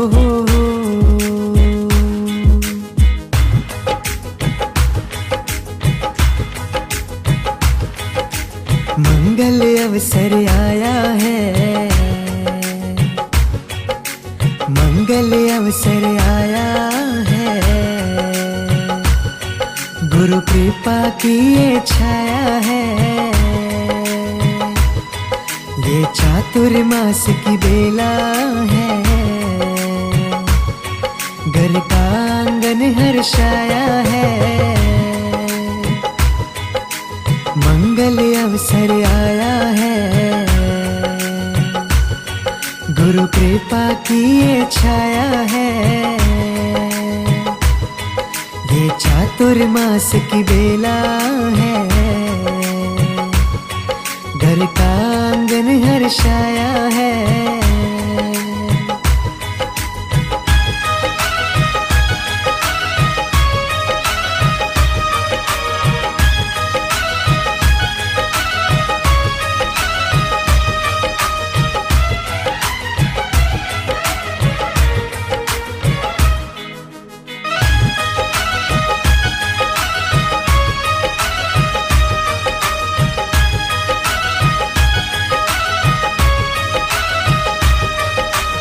मंगल अवसर आया है, मंगल अवसर आया है, गुरु कृपा की ये छाया है, ये चातुर्मास की बेला है, घर का आंगन हर्षाया है, मंगल अवसर आया है, गुरु कृपा की ये छाया है, ये चातुर्मास की बेला है, घर का आंगन हर्षाया है।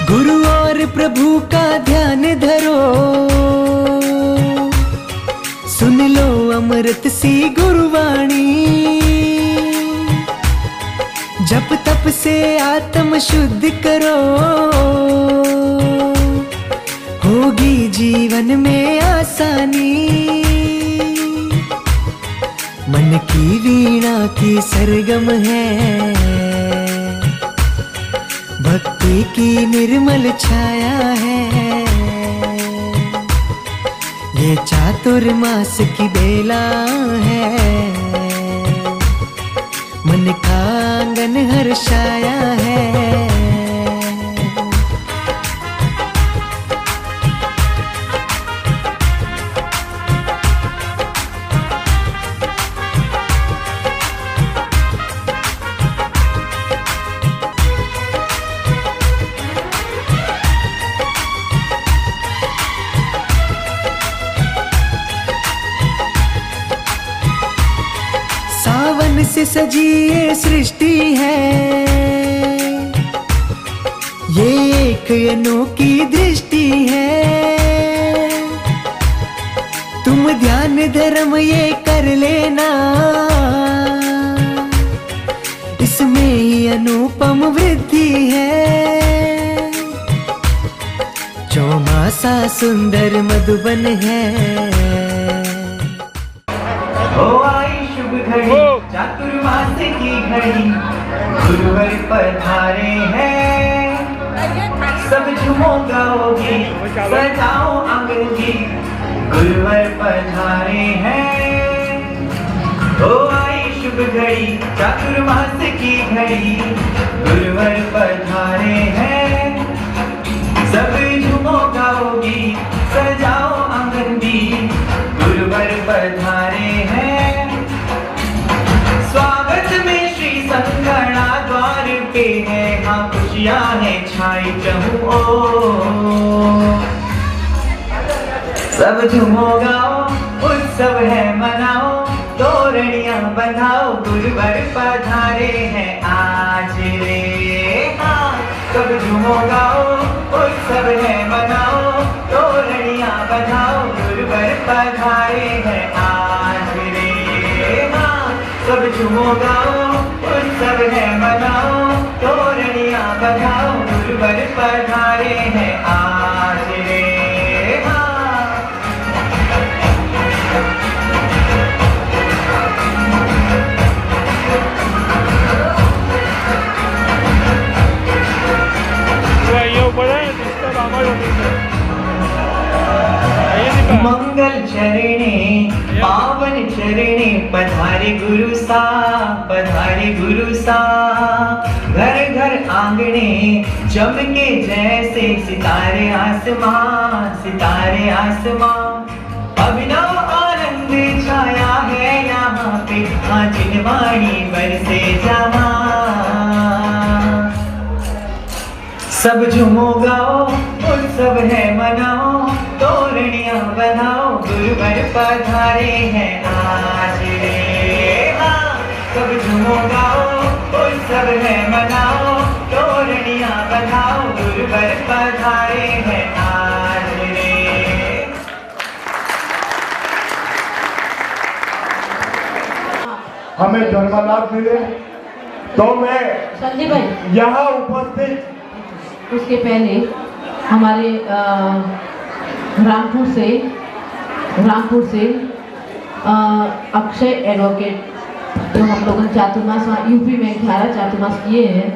गुरु और प्रभु का ध्यान धरो, सुन लो अमृत सी गुरुवाणी, जप तप से आत्म शुद्ध करो, होगी जीवन में आसानी, मन की वीणा की सरगम है, भक्ति की निर्मल छाया है, ये चातुर्मास की बेला है, मन का आंगन हर्षाया है। सावन से सजी ये सृष्टि है, ये एक अनोखी दृष्टि है, तुम ध्यान धर्म ये कर लेना, इसमें ही अनुपम वृद्धि है, चौमासा सुंदर मधुबन है। ओ आई शुभ घड़ी चातुर्मास की घड़ी, गुरुवर पधारे हैं, सब झूमो गाओगे सजाओ आंगन की, गुरुवर पधारे हैं। ओ आई शुभ घड़ी चातुर्मास की घड़ी, गुरुवर पधारे हैं, सब झूमो गाओगे सजाओ आंगन की, गुरुवर पधारे हैं। स्वागत में श्री संगणा द्वार पे है, हाँ खुशियाँ हैं छाई चहु ओर, सब झूमो गाओ उत्सव है मनाओ, तोरणियाँ बंधाओ, गुरुवर पधारे हैं आज रे, हाँ सब झूमो गाओ उत्सव है मनाओ, तोरणियाँ बंधाओ, गुरुवर पधारे हैं आज रे, हाँ सब झूमो गाओ उत्सव है मनाओ, तोरणियाँ बंधाओ, गुरुवर पधारे हैं आज रे, हाँ। मंगल चरणे पावन चरणे पधारे गुरु सा, पधारे गुरु सा। घर घर आंगने चमके जैसे सितारे आसमां, सितारे आसमां। अभिनव आनंद छाया है यहाँ पे, आंचनवाणी बरसे जहाँ। सब झूमो गाओ, उत्सव है मनाओ, तोरणियां बनाओ, गुरुवर पधारे हैं आज रे। हाँ, सब झूमो गाओ, उत्सव है मनाओ, तोरणियां बनाओ, गुरुवर पधारे हैं आज रे। हमें धर्मलाभ मिले तो मैं संजय भाई, यहाँ उपस्थित उसके पहले हमारे रामपुर से अक्षय एडवोकेट, जो हम लोगों ने चातुर्मास यूपी में 11 चातुर्मास किए हैं,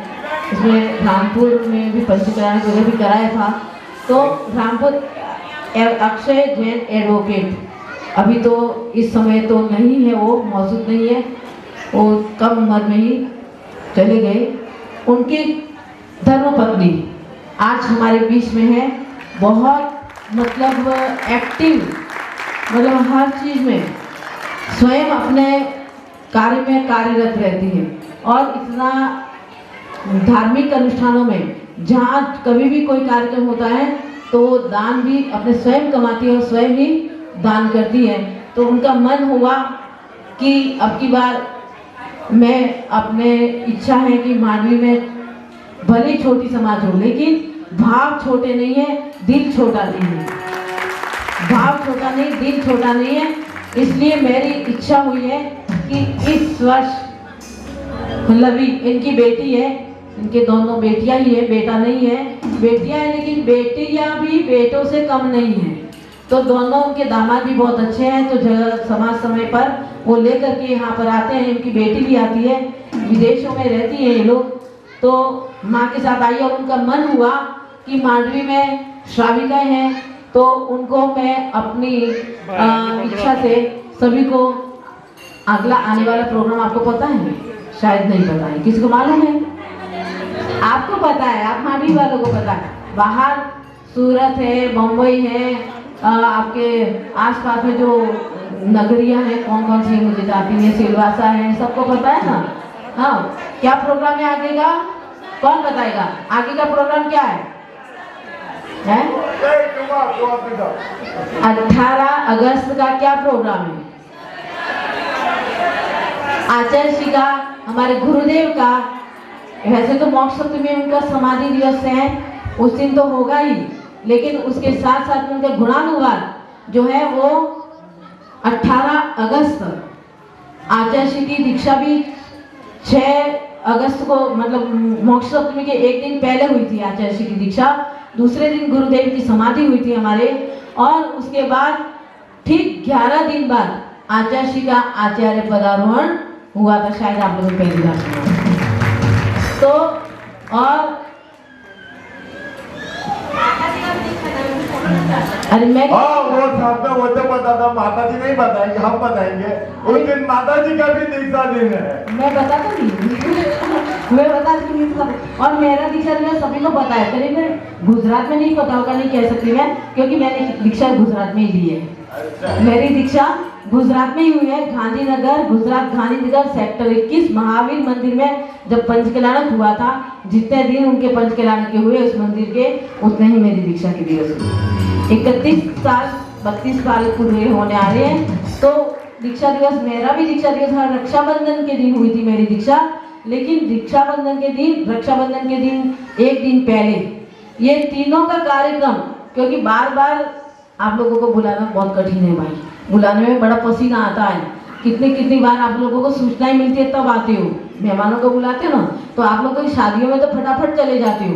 इसमें रामपुर में भी पंचकल्याण वगैरह भी कराया था। तो रामपुर अक्षय जैन एडवोकेट अभी तो इस समय तो नहीं है, वो मौजूद नहीं है, वो कम उम्र में ही चले गए। उनकी धर्मपत्नी आज हमारे बीच में है, बहुत मतलब एक्टिव, मतलब हर चीज़ में स्वयं अपने कार्य में कार्यरत रहती है। और इतना धार्मिक अनुष्ठानों में जहाँ कभी भी कोई कार्यक्रम होता है तो वो दान भी अपने स्वयं कमाती है और स्वयं ही दान करती है। तो उनका मन हुआ कि अब की बार मैं अपने इच्छा है कि मांडवी में भले छोटी समाज हो, लेकिन भाव छोटे नहीं है, दिल छोटा नहीं है। भाव छोटा नहीं, दिल छोटा नहीं है। इसलिए मेरी इच्छा हुई है कि इस वर्ष मतलब इनकी बेटी है, इनके दोनों बेटियां ही है, बेटा नहीं है, बेटियां हैं, लेकिन बेटियां भी बेटों से कम नहीं है। तो दोनों उनके दामाद भी बहुत अच्छे हैं। तो जगह समाज समय पर वो लेकर के यहाँ पर आते हैं। इनकी बेटी भी आती है, विदेशों में रहती है ये लोग, तो माँ के साथ आई और उनका मन हुआ कि मांडवी में श्राविकाएं हैं तो उनको मैं अपनी इच्छा से सभी को अगला आने वाला प्रोग्राम, आपको पता है? शायद नहीं पता है, किसी को मालूम है? आपको पता है, आप मांडवी वालों को पता है। बाहर सूरत है, मुंबई है, आपके आसपास में जो नगरियां हैं कौन कौन सी मुझे जाती है, सिलवासा है, सबको पता है ना। हाँ, क्या प्रोग्राम है आगे का? कौन बताएगा आगे का प्रोग्राम क्या है? 18 अगस्त का क्या प्रोग्राम है? आचार्य श्री का, हमारे गुरुदेव का, वैसे तो मोक्ष सप्तमी में उनका समाधि दिवस है, उस दिन तो होगा ही, लेकिन उसके साथ साथ उनका गुणानुवाद जो है वो 18 अगस्त। आचार्य श्री की दीक्षा भी 6 अगस्त को, मतलब मोक्ष सप्तमी के एक दिन पहले हुई थी आचार्य श्री की दीक्षा। दूसरे दिन गुरुदेव की समाधि हुई थी हमारे, और उसके बाद ठीक 11 दिन बाद आचार्य श्री का आचार्य पदारोहण हुआ था। शायद आप लोगों ने पहली बार सुना। तो और अरे मैं वो साथ में वो तो पता था, माता जी नहीं बताएंगे, हम बताएंगे। उस दिन माता जी का भी दीक्षा दिन है। मैं बता तो नहीं मैं बता दूंगी। और मेरा दीक्षा दिन सभी को पता है, करीब गुजरात में नहीं पता होगा, नहीं कह सकती मैं, क्योंकि मैंने दीक्षा गुजरात में ही ली है। मेरी दीक्षा गुजरात में ही हुई है, गांधीनगर, गुजरात गांधीनगर सेक्टर 21 महावीर मंदिर में। जब पंचकल्याण हुआ था, जितने दिन उनके पंचकल्याण के हुए उस मंदिर के, उतने ही मेरी दीक्षा के दिवस हुए। 32 साल पूरे होने आ रहे हैं। तो दीक्षा दिवस, मेरा भी दीक्षा दिवस रक्षाबंधन के दिन हुई थी मेरी दीक्षा। लेकिन रक्षाबंधन के दिन एक दिन पहले ये तीनों का कार्यक्रम, क्योंकि बार बार आप लोगों को बुलाना बहुत कठिन है भाई, बुलाने में बड़ा पसीना आता है। कितनी बार आप लोगों को सूचनाएं मिलती है तब आते हो, मेहमानों को बुलाते हो ना, तो आप लोगों की शादियों में तो फटाफट चले जाते हो,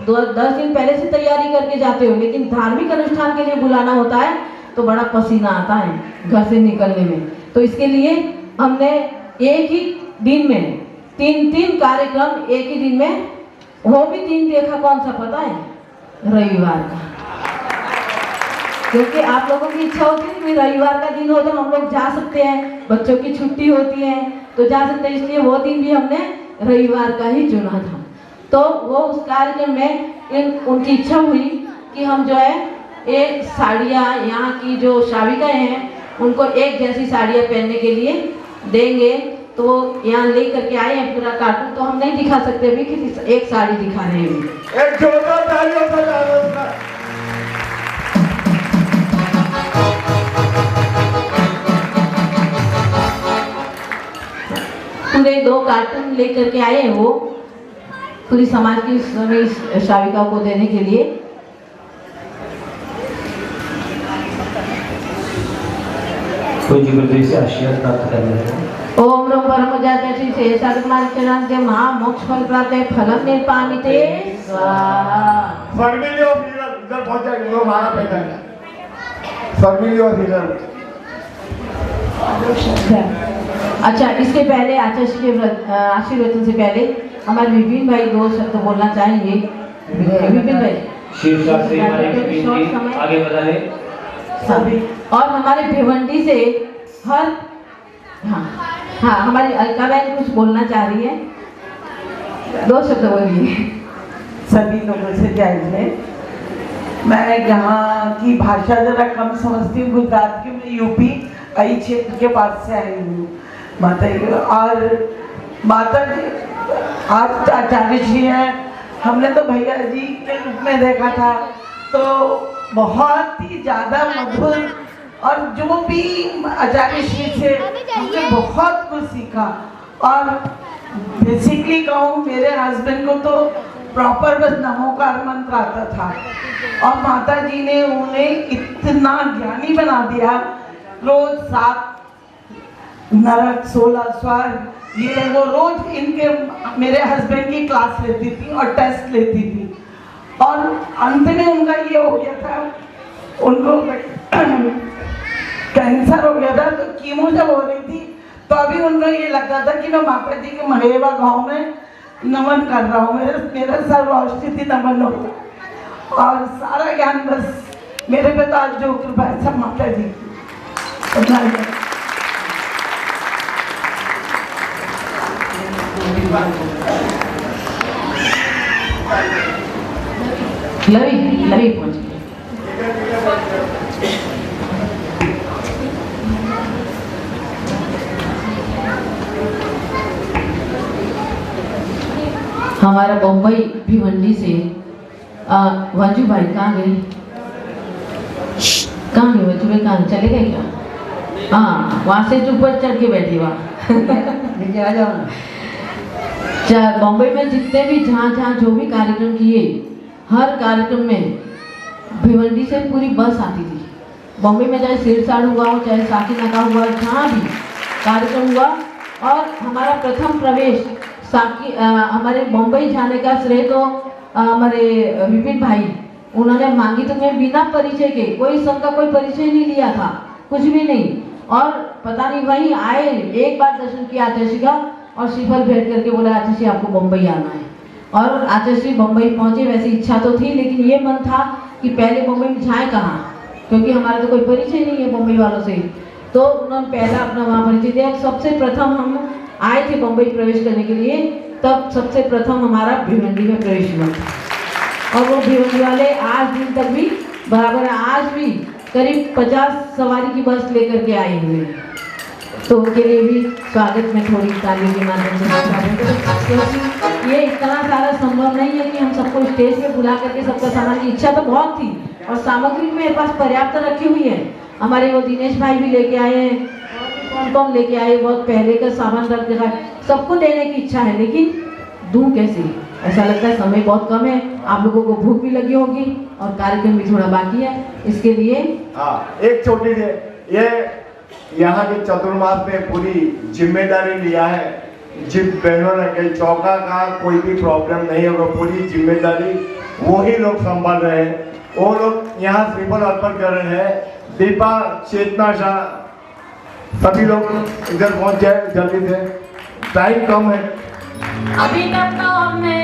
10 दिन पहले से तैयारी करके जाते हो। लेकिन धार्मिक अनुष्ठान के लिए बुलाना होता है तो बड़ा पसीना आता है घर से निकलने में। तो इसके लिए हमने एक ही दिन में 3 कार्यक्रम एक ही दिन में, वो भी दिन देखा कौन सा पता है? रविवार का। क्योंकि आप लोगों की इच्छा होती है कि रविवार का दिन हो तो हम लोग जा सकते हैं, बच्चों की छुट्टी होती है तो जा सकते हैं, इसलिए वो दिन भी हमने रविवार का ही चुना था। तो वो उस कार्यक्रम में उनकी इच्छा हुई कि हम जो है एक साड़ियाँ, यहाँ की जो श्राविकाएँ हैं उनको एक जैसी साड़ियाँ पहनने के लिए देंगे। तो यहाँ ले करके आए हैं पूरा कार्टून, तो हम नहीं दिखा सकते अभी कि एक साड़ी दिखा रहे हैं। एक जोरदार तालियों से स्वागत है। पूरे 2 कार्टून लेकर के आए हैं वो पूरी समाज की सभी श्राविकाओं को देने के लिए। पूज्य गुरुदेव से आशीर्वाद प्राप्त कर रहे हैं। ओम नमो परमजातसी से सदमार्चनां से महामोक्ष फल प्राप्त है फलम निर्पामिते स्वाहा। फर्मिली और हीरल इधर पहुंच जाएंगे, वो हमारा पैदा है। फर्मिली और हीरल। अच्छा, इसके पहले आचार्य के आशीर्वचन से पहले हमारे विपिन भाई 2 शब्द बोलना चाहेंगे। विपिन भाई शीर्षक से हमारे विपिन जी आगे बढ़ाए सभी। और हमारे भिवंडी से हर हाँ हमारी अलका बहन कुछ बोलना चाह रही है, 2 शब्द बोलिए। सभी लोगों से जय जय। मैं यहाँ की भाषा जरा कम समझती हूँ, गुजरात की, मैं यूपी आई क्षेत्र के पास से आई हूँ माता जी। और माता जी आज आचार्य जी हैं, हमने तो भैया जी के रूप में देखा था, तो बहुत ही ज़्यादा मधुर, और जो भी आचार्य श्री से हमने बहुत कुछ सीखा। और बेसिकली कहूँ, मेरे हस्बैंड को तो प्रॉपर बस नमोकार मंत्र आता था, और माता जी ने उन्हें इतना ज्ञानी बना दिया। रोज 7 नरक 16 स्वर्ग ये वो रोज इनके मेरे हस्बैंड की क्लास लेती थी और टेस्ट लेती थी। और अंत में उनका ये हो गया था, उनको कैंसर हो गया था, तो कीमो जब हो रही थी तो अभी उनको ये लगता था कि मैं माता जी के महेवा गांव में नमन कर रहा हूँ, मेरा सर्वस्थिति नमन हो। और सारा ज्ञान बस मेरे पे तो आज जो कृपा है सब माता जी की। लवी पहुंच गए। हमारा बम्बई भिवंडी से वाजू भाई कहाँ गई? कहाँ गए वाजू भाई? कहाँ चले गए क्या? हाँ, वहाँ से ऊपर चढ़ के बैठी वहाँ। नीचे आ जाओ ना। बम्बई में जितने भी जहाँ जो भी कार्यक्रम किए, हर कार्यक्रम में भिवंडी से पूरी बस आती थी। बम्बई में चाहे सिरसाड़ हुआ हो, चाहे साकीनाका हुआ, जहाँ भी कार्यक्रम हुआ। और हमारा प्रथम प्रवेश हमारे बम्बई जाने का श्रेय तो हमारे विपिन भाई, उन्होंने मांगी तो मैं बिना परिचय के, कोई संघ का कोई परिचय नहीं लिया था, कुछ भी नहीं। और पता नहीं वहीं आए, एक बार दर्शन किया आचार्य का, और श्रीफल भेंट करके बोला आचार्य आपको बम्बई आना है। और आचार्य बम्बई पहुंचे। वैसे इच्छा तो थी, लेकिन ये मन था कि पहले बम्बई में जाए कहाँ, क्योंकि हमारा तो कोई परिचय नहीं है बम्बई वालों से। तो उन्होंने पहला अपना वहाँ परिचय दिया। सबसे प्रथम हम आए थे बम्बई प्रवेश करने के लिए, तब सबसे प्रथम हमारा भिवंडी में प्रवेश हुआ था। और वो भिवंडी वाले आज दिन तक भी बराबर है, आज भी करीब 50 सवारी की बस लेकर के आए हुए हैं। तो उनके लिए भी स्वागत में थोड़ी तालियों के माध्यम से, क्योंकि ये इतना सारा संभव नहीं है कि हम सबको स्टेज पे बुला करके सबका सामान की इच्छा तो बहुत थी, और सामग्री मेरे पास पर्याप्त रखी हुई है। हमारे वो दिनेश भाई भी लेके आए हैं, कौन लेके आए, बहुत पहले का सामान रख दिया, सबको देने की इच्छा है, लेकिन दूं कैसे? ऐसा लगता है समय बहुत कम है, आप लोगों को भूख भी लगी होगी और कार्यक्रम भी थोड़ा बाकी है, इसके लिए एक छोटी सी ये यहाँ के चतुर्मास में पूरी जिम्मेदारी लिया है। जिन बहनों ने कही चौका का कोई भी प्रॉब्लम नहीं होगा, पूरी जिम्मेदारी वो ही लोग संभाल रहे हैं। वो लोग यहाँ श्रीफल अर्पण कर रहे हैं। दीपा, चेतना शाह, सभी लोग इधर पहुँच जाए जल्दी से, टाइम कम है। अभी तक तो हमने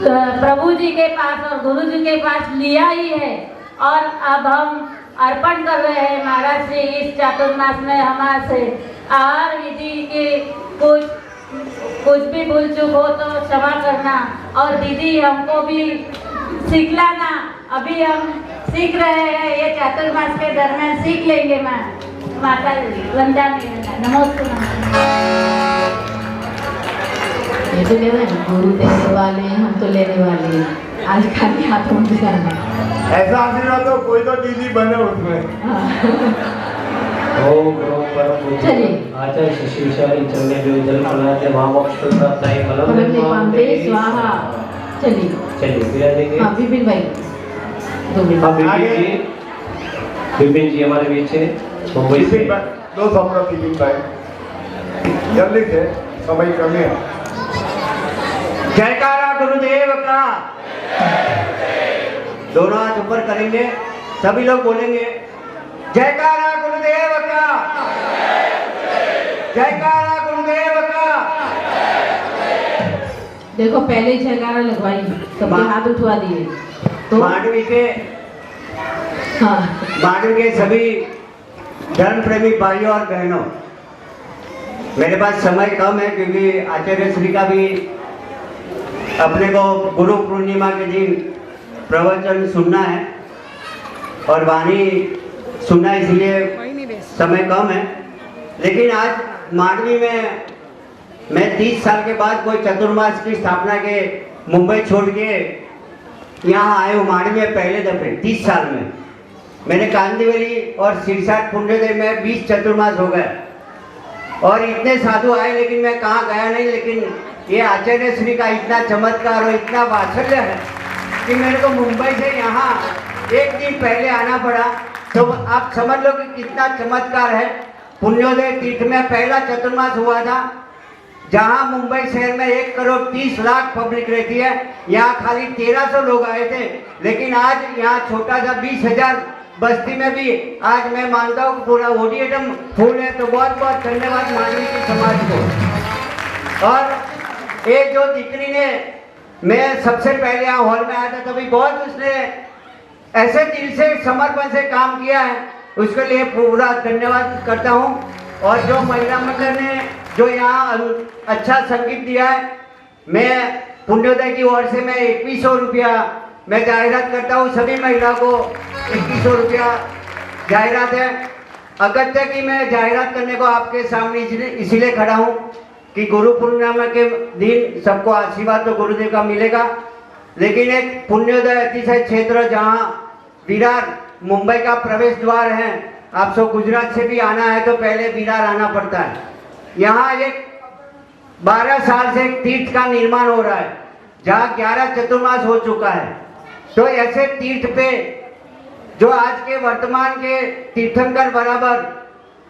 प्रभु जी के पास और गुरु जी के पास लिया ही है, और अब हम अर्पण कर रहे हैं महाराज जी इस चातुर्मास में हमारे से आहार विधि के कुछ भी भूल चूक हो तो क्षमा करना और दीदी हमको भी सिखलाना। अभी हम सीख रहे हैं, ये चातुर्मास के दरमियान सीख लेंगे। माता वंदा नमोस्तु। ये तो लेना है, गुरु देने वाले हैं, हम तो लेने वाले हैं। आज खाली हाथों में जाना ऐसा आशीर्वाद तो कोई तो दीदी बने उसमें। ओम ओम परम पूज्य चलिए। आचार्य शिष्य विशाली चलने जो जल फलाते वामोक्ष प्राप्ताय फलम पांडे स्वाहा। चलिए चलिए विराजेंगे। हाँ विपिन भाई 2 मिनट। हाँ विपिन जी हमारे बीच है मुंबई से। दो शब्द विपिन भाई जल्दी से समय कम है। जयकारा गुरुदेव का। दोनों हाथ ऊपर करेंगे, सभी लोग बोलेंगे जयकारा गुरुदेव का, जयकारा गुरुदेव का। देखो पहले ही जयकारा लगवाई, सबके हाथ उठवा दिए तो मांडवी के हाँ मांडवी के सभी धर्म प्रेमी भाइयों और बहनों, मेरे पास समय कम है क्योंकि आचार्य श्री का भी अपने को गुरु पूर्णिमा के दिन प्रवचन सुनना है और वाणी सुनना, इसलिए समय कम है। लेकिन आज मांडवी में मैं 30 साल के बाद कोई चतुर्मास की स्थापना के मुंबई छोड़ के यहाँ आए हूँ। मांडवी में पहले दफे 30 साल में मैंने कांदिवली और सिरसाट पुण्योदय में 20 चतुर्मास हो गए और इतने साधु आए, लेकिन मैं कहाँ गया नहीं। लेकिन ये आचार्य श्री का इतना चमत्कार और इतना वात्सल्य है कि मेरे को मुंबई से यहाँ एक दिन पहले आना पड़ा। तो आप समझ लो कि कितना चमत्कार है। पुण्योदय तीर्थ में पहला चतुर्मास हुआ था, जहाँ मुंबई शहर में 1 करोड़ 30 लाख पब्लिक रहती है, यहाँ खाली 1300 लोग आए थे। लेकिन आज यहाँ छोटा सा 20,000 बस्ती में भी आज मैं मानता हूँ पूरा ऑडिटोरियम फुल है। तो बहुत बहुत धन्यवाद मानवीय के समाज को। और ये जो दिकरी ने, मैं सबसे पहले यहाँ हॉल में आया था तभी बहुत उसने ऐसे दिल से समर्पण से काम किया है, उसके लिए पूरा धन्यवाद करता हूँ। और जो महिला मंडल ने जो यहाँ अच्छा संगीत दिया है, मैं पुण्योदय की ओर से मैं 2100 रुपया मैं जाहिरात करता हूँ। सभी महिला को 2100 रुपया जाहिरात है। अगत्य की मैं जाहिरात करने को आपके सामने इसीलिए खड़ा हूँ कि गुरु पूर्णिमा के दिन सबको आशीर्वाद तो गुरुदेव का मिलेगा। लेकिन एक पुण्योदय अतिशय क्षेत्र जहाँ विरार मुंबई का प्रवेश द्वार है, आप सब गुजरात से भी आना है तो पहले विरार आना पड़ता है। यहाँ एक 12 साल से एक तीर्थ का निर्माण हो रहा है जहाँ 11 चतुर्मास हो चुका है। तो ऐसे तीर्थ पे जो आज के वर्तमान के तीर्थंकर बराबर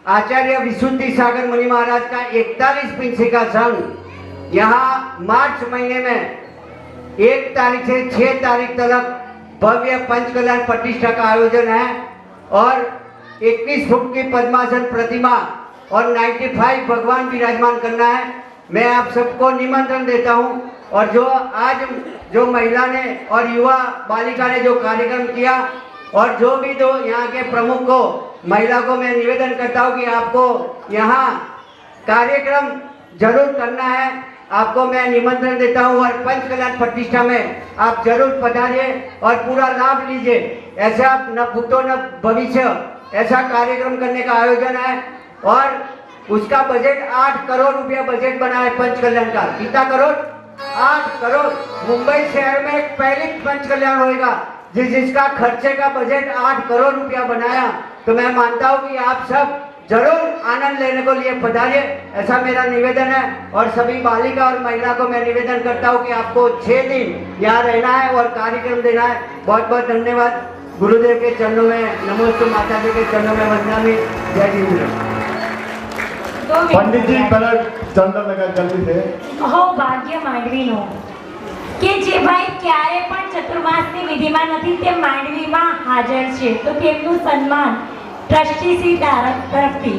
आचार्य विशुद्धि सागर मुनि महाराज का 41 पिंसिका संघ यहाँ मार्च महीने में 1 तारीख से 6 तारीख तक भव्य पंचकल्याण प्रतिष्ठा का आयोजन है और 21 फुट की पद्मासन प्रतिमा और 95 भगवान विराजमान करना है। मैं आप सबको निमंत्रण देता हूं। और जो आज जो महिला ने और युवा बालिका ने जो कार्यक्रम किया और जो भी दो यहाँ के प्रमुख को महिला को मैं निवेदन करता हूँ कि आपको यहाँ कार्यक्रम जरूर करना है। आपको मैं निमंत्रण देता हूँ और पंचकल्याण प्रतिष्ठा में आप जरूर पधारिए और पूरा लाभ लीजिए। ऐसा आप न भूतो न भविष्य ऐसा कार्यक्रम करने का आयोजन है और उसका बजट 8 करोड़ रुपया बजट बना है पंचकल्याण का। कितना करोड़? 8 करोड़। मुंबई शहर में एक पहली पंचकल्याण होएगा जिसका खर्चे का बजट 8 करोड़ रुपया बनाया। तो मैं मानता हूँ कि आप सब जरूर आनंद लेने को लिए पधारिए, ऐसा मेरा निवेदन है। और सभी बालिका और महिला को मैं निवेदन करता हूँ कि आपको 6 दिन यहाँ रहना है और कार्यक्रम देना है। बहुत बहुत धन्यवाद। गुरुदेव के चरणों में नमोस्तु, माता जी के चरणों में वंदनामि। जय गुरुदेव। पंडित जी पहले चंदन लगा जल्दी से। हो ભાગ્ય માંડવીનો કે જે ભાઈ ક્યારે પણ ચતુર્માસની વિધિમાં નથી તે માંડવીમાં હાજર છે, તો તેમનું સન્માન ટ્રસ્ટી શ્રી તરફથી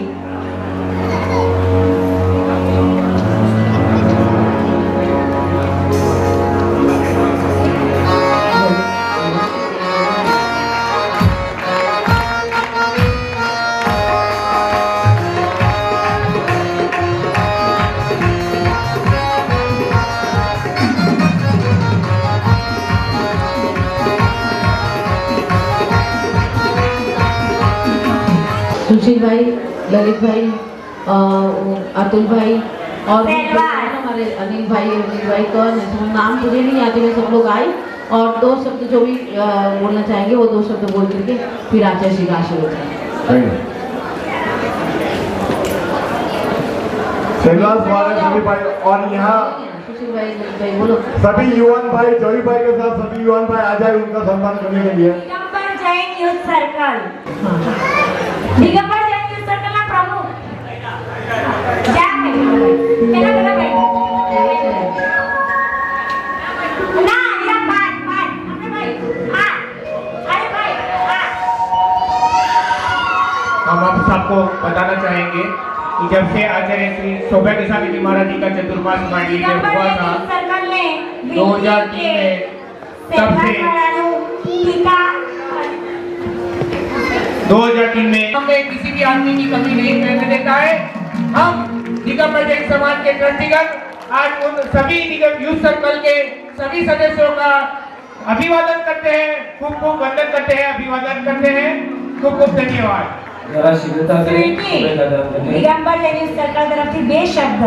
भाई, ललित भाई, अतुल भाई और पहलवान। हमारे अनिल भाई कौन है, सब नाम मुझे नहीं आते, वे सब लोग आए और 2 शब्द जो भी बोलना चाहेंगे वो 2 शब्द बोल करके फिर आचार्य श्री का आशीर्वाद। श्रीनिवास वाले सभी भाई और यहाँ सुशील भाई बोलो। सभी युवान भाई, जोई भाई के साथ सभी युवान भाई आ जाए उनका सम्मान करने के लिए। Digambar Jain youth circle, Digambar Jain youth circle ना प्रमुख क्या है मेरा भाई ना मेरा पाट अपने भाई अरे भाई हम आप सबको बताना चाहेंगे कि जब से आचार्य श्री सौभाग्य स्वामी महाराज जी का चतुर्मास मांडलिक दिगंबर हुआ जैन था यूथ सर्कल ने 2003 में, तब से 2003 में हमें किसी भी आदमी की कमी नहीं रहने देता है। हम दिगंबर जैन समाज के ट्रस्टीगण आज उन सभी यूथ सर्कल के सभी सदस्यों का अभिवादन करते हैं, खूब वंदन करते हैं, अभिवादन करते हैं। खूब धन्यवाद। जरा शीघ्रता करें, समय का ध्यान रखें। दिगंबर जैन यूथ सर्कल तरफ से बेशब्द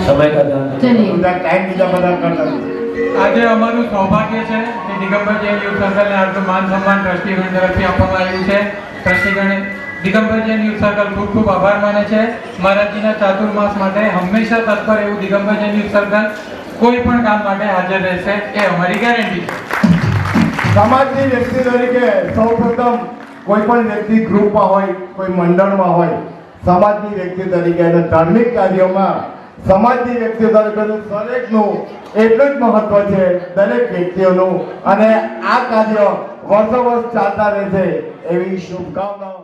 समय का ध्यान रखें। चलिए टाइम બીજા બધા કરતા આજે અમારું સૌભાગ્ય છે કે દિગંબર જૈન યુથ સર્કલને આટલું માન સન્માન ટ્રસ્ટીગણ તરફથી આપવામાં આવ્યું છે। ટ્રસ્ટીગણે દિગંબર જૈન યુથ સર્કલ ખૂબ ખૂબ આભાર માને છે। મહારાજજીના ચાતુર્માસ માટે હંમેશા તત્પર એવું દિગંબર જૈન યુથ સર્કલ કોઈ પણ કામ માટે હાજર રહેશે એ અમારી ગેરંટી છે। સમાજની વ્યક્તિ તરીકે સૌપ્રથમ કોઈ પણ વ્યક્તિ ગ્રુપમાં હોય, કોઈ મંડળમાં હોય, સમાજની વ્યક્તિ તરીકે અને ધાર્મિક કાર્યોમાં સમાજની વ્યક્તિ તરીકેનું દરેકનું એટલું જ મહત્વ છે, દરેક વ્યક્તિઓનું, અને આ કાર્ય વર્ષો વર્ષ ચાલતા રહેશે એવી શુભકામનાઓ।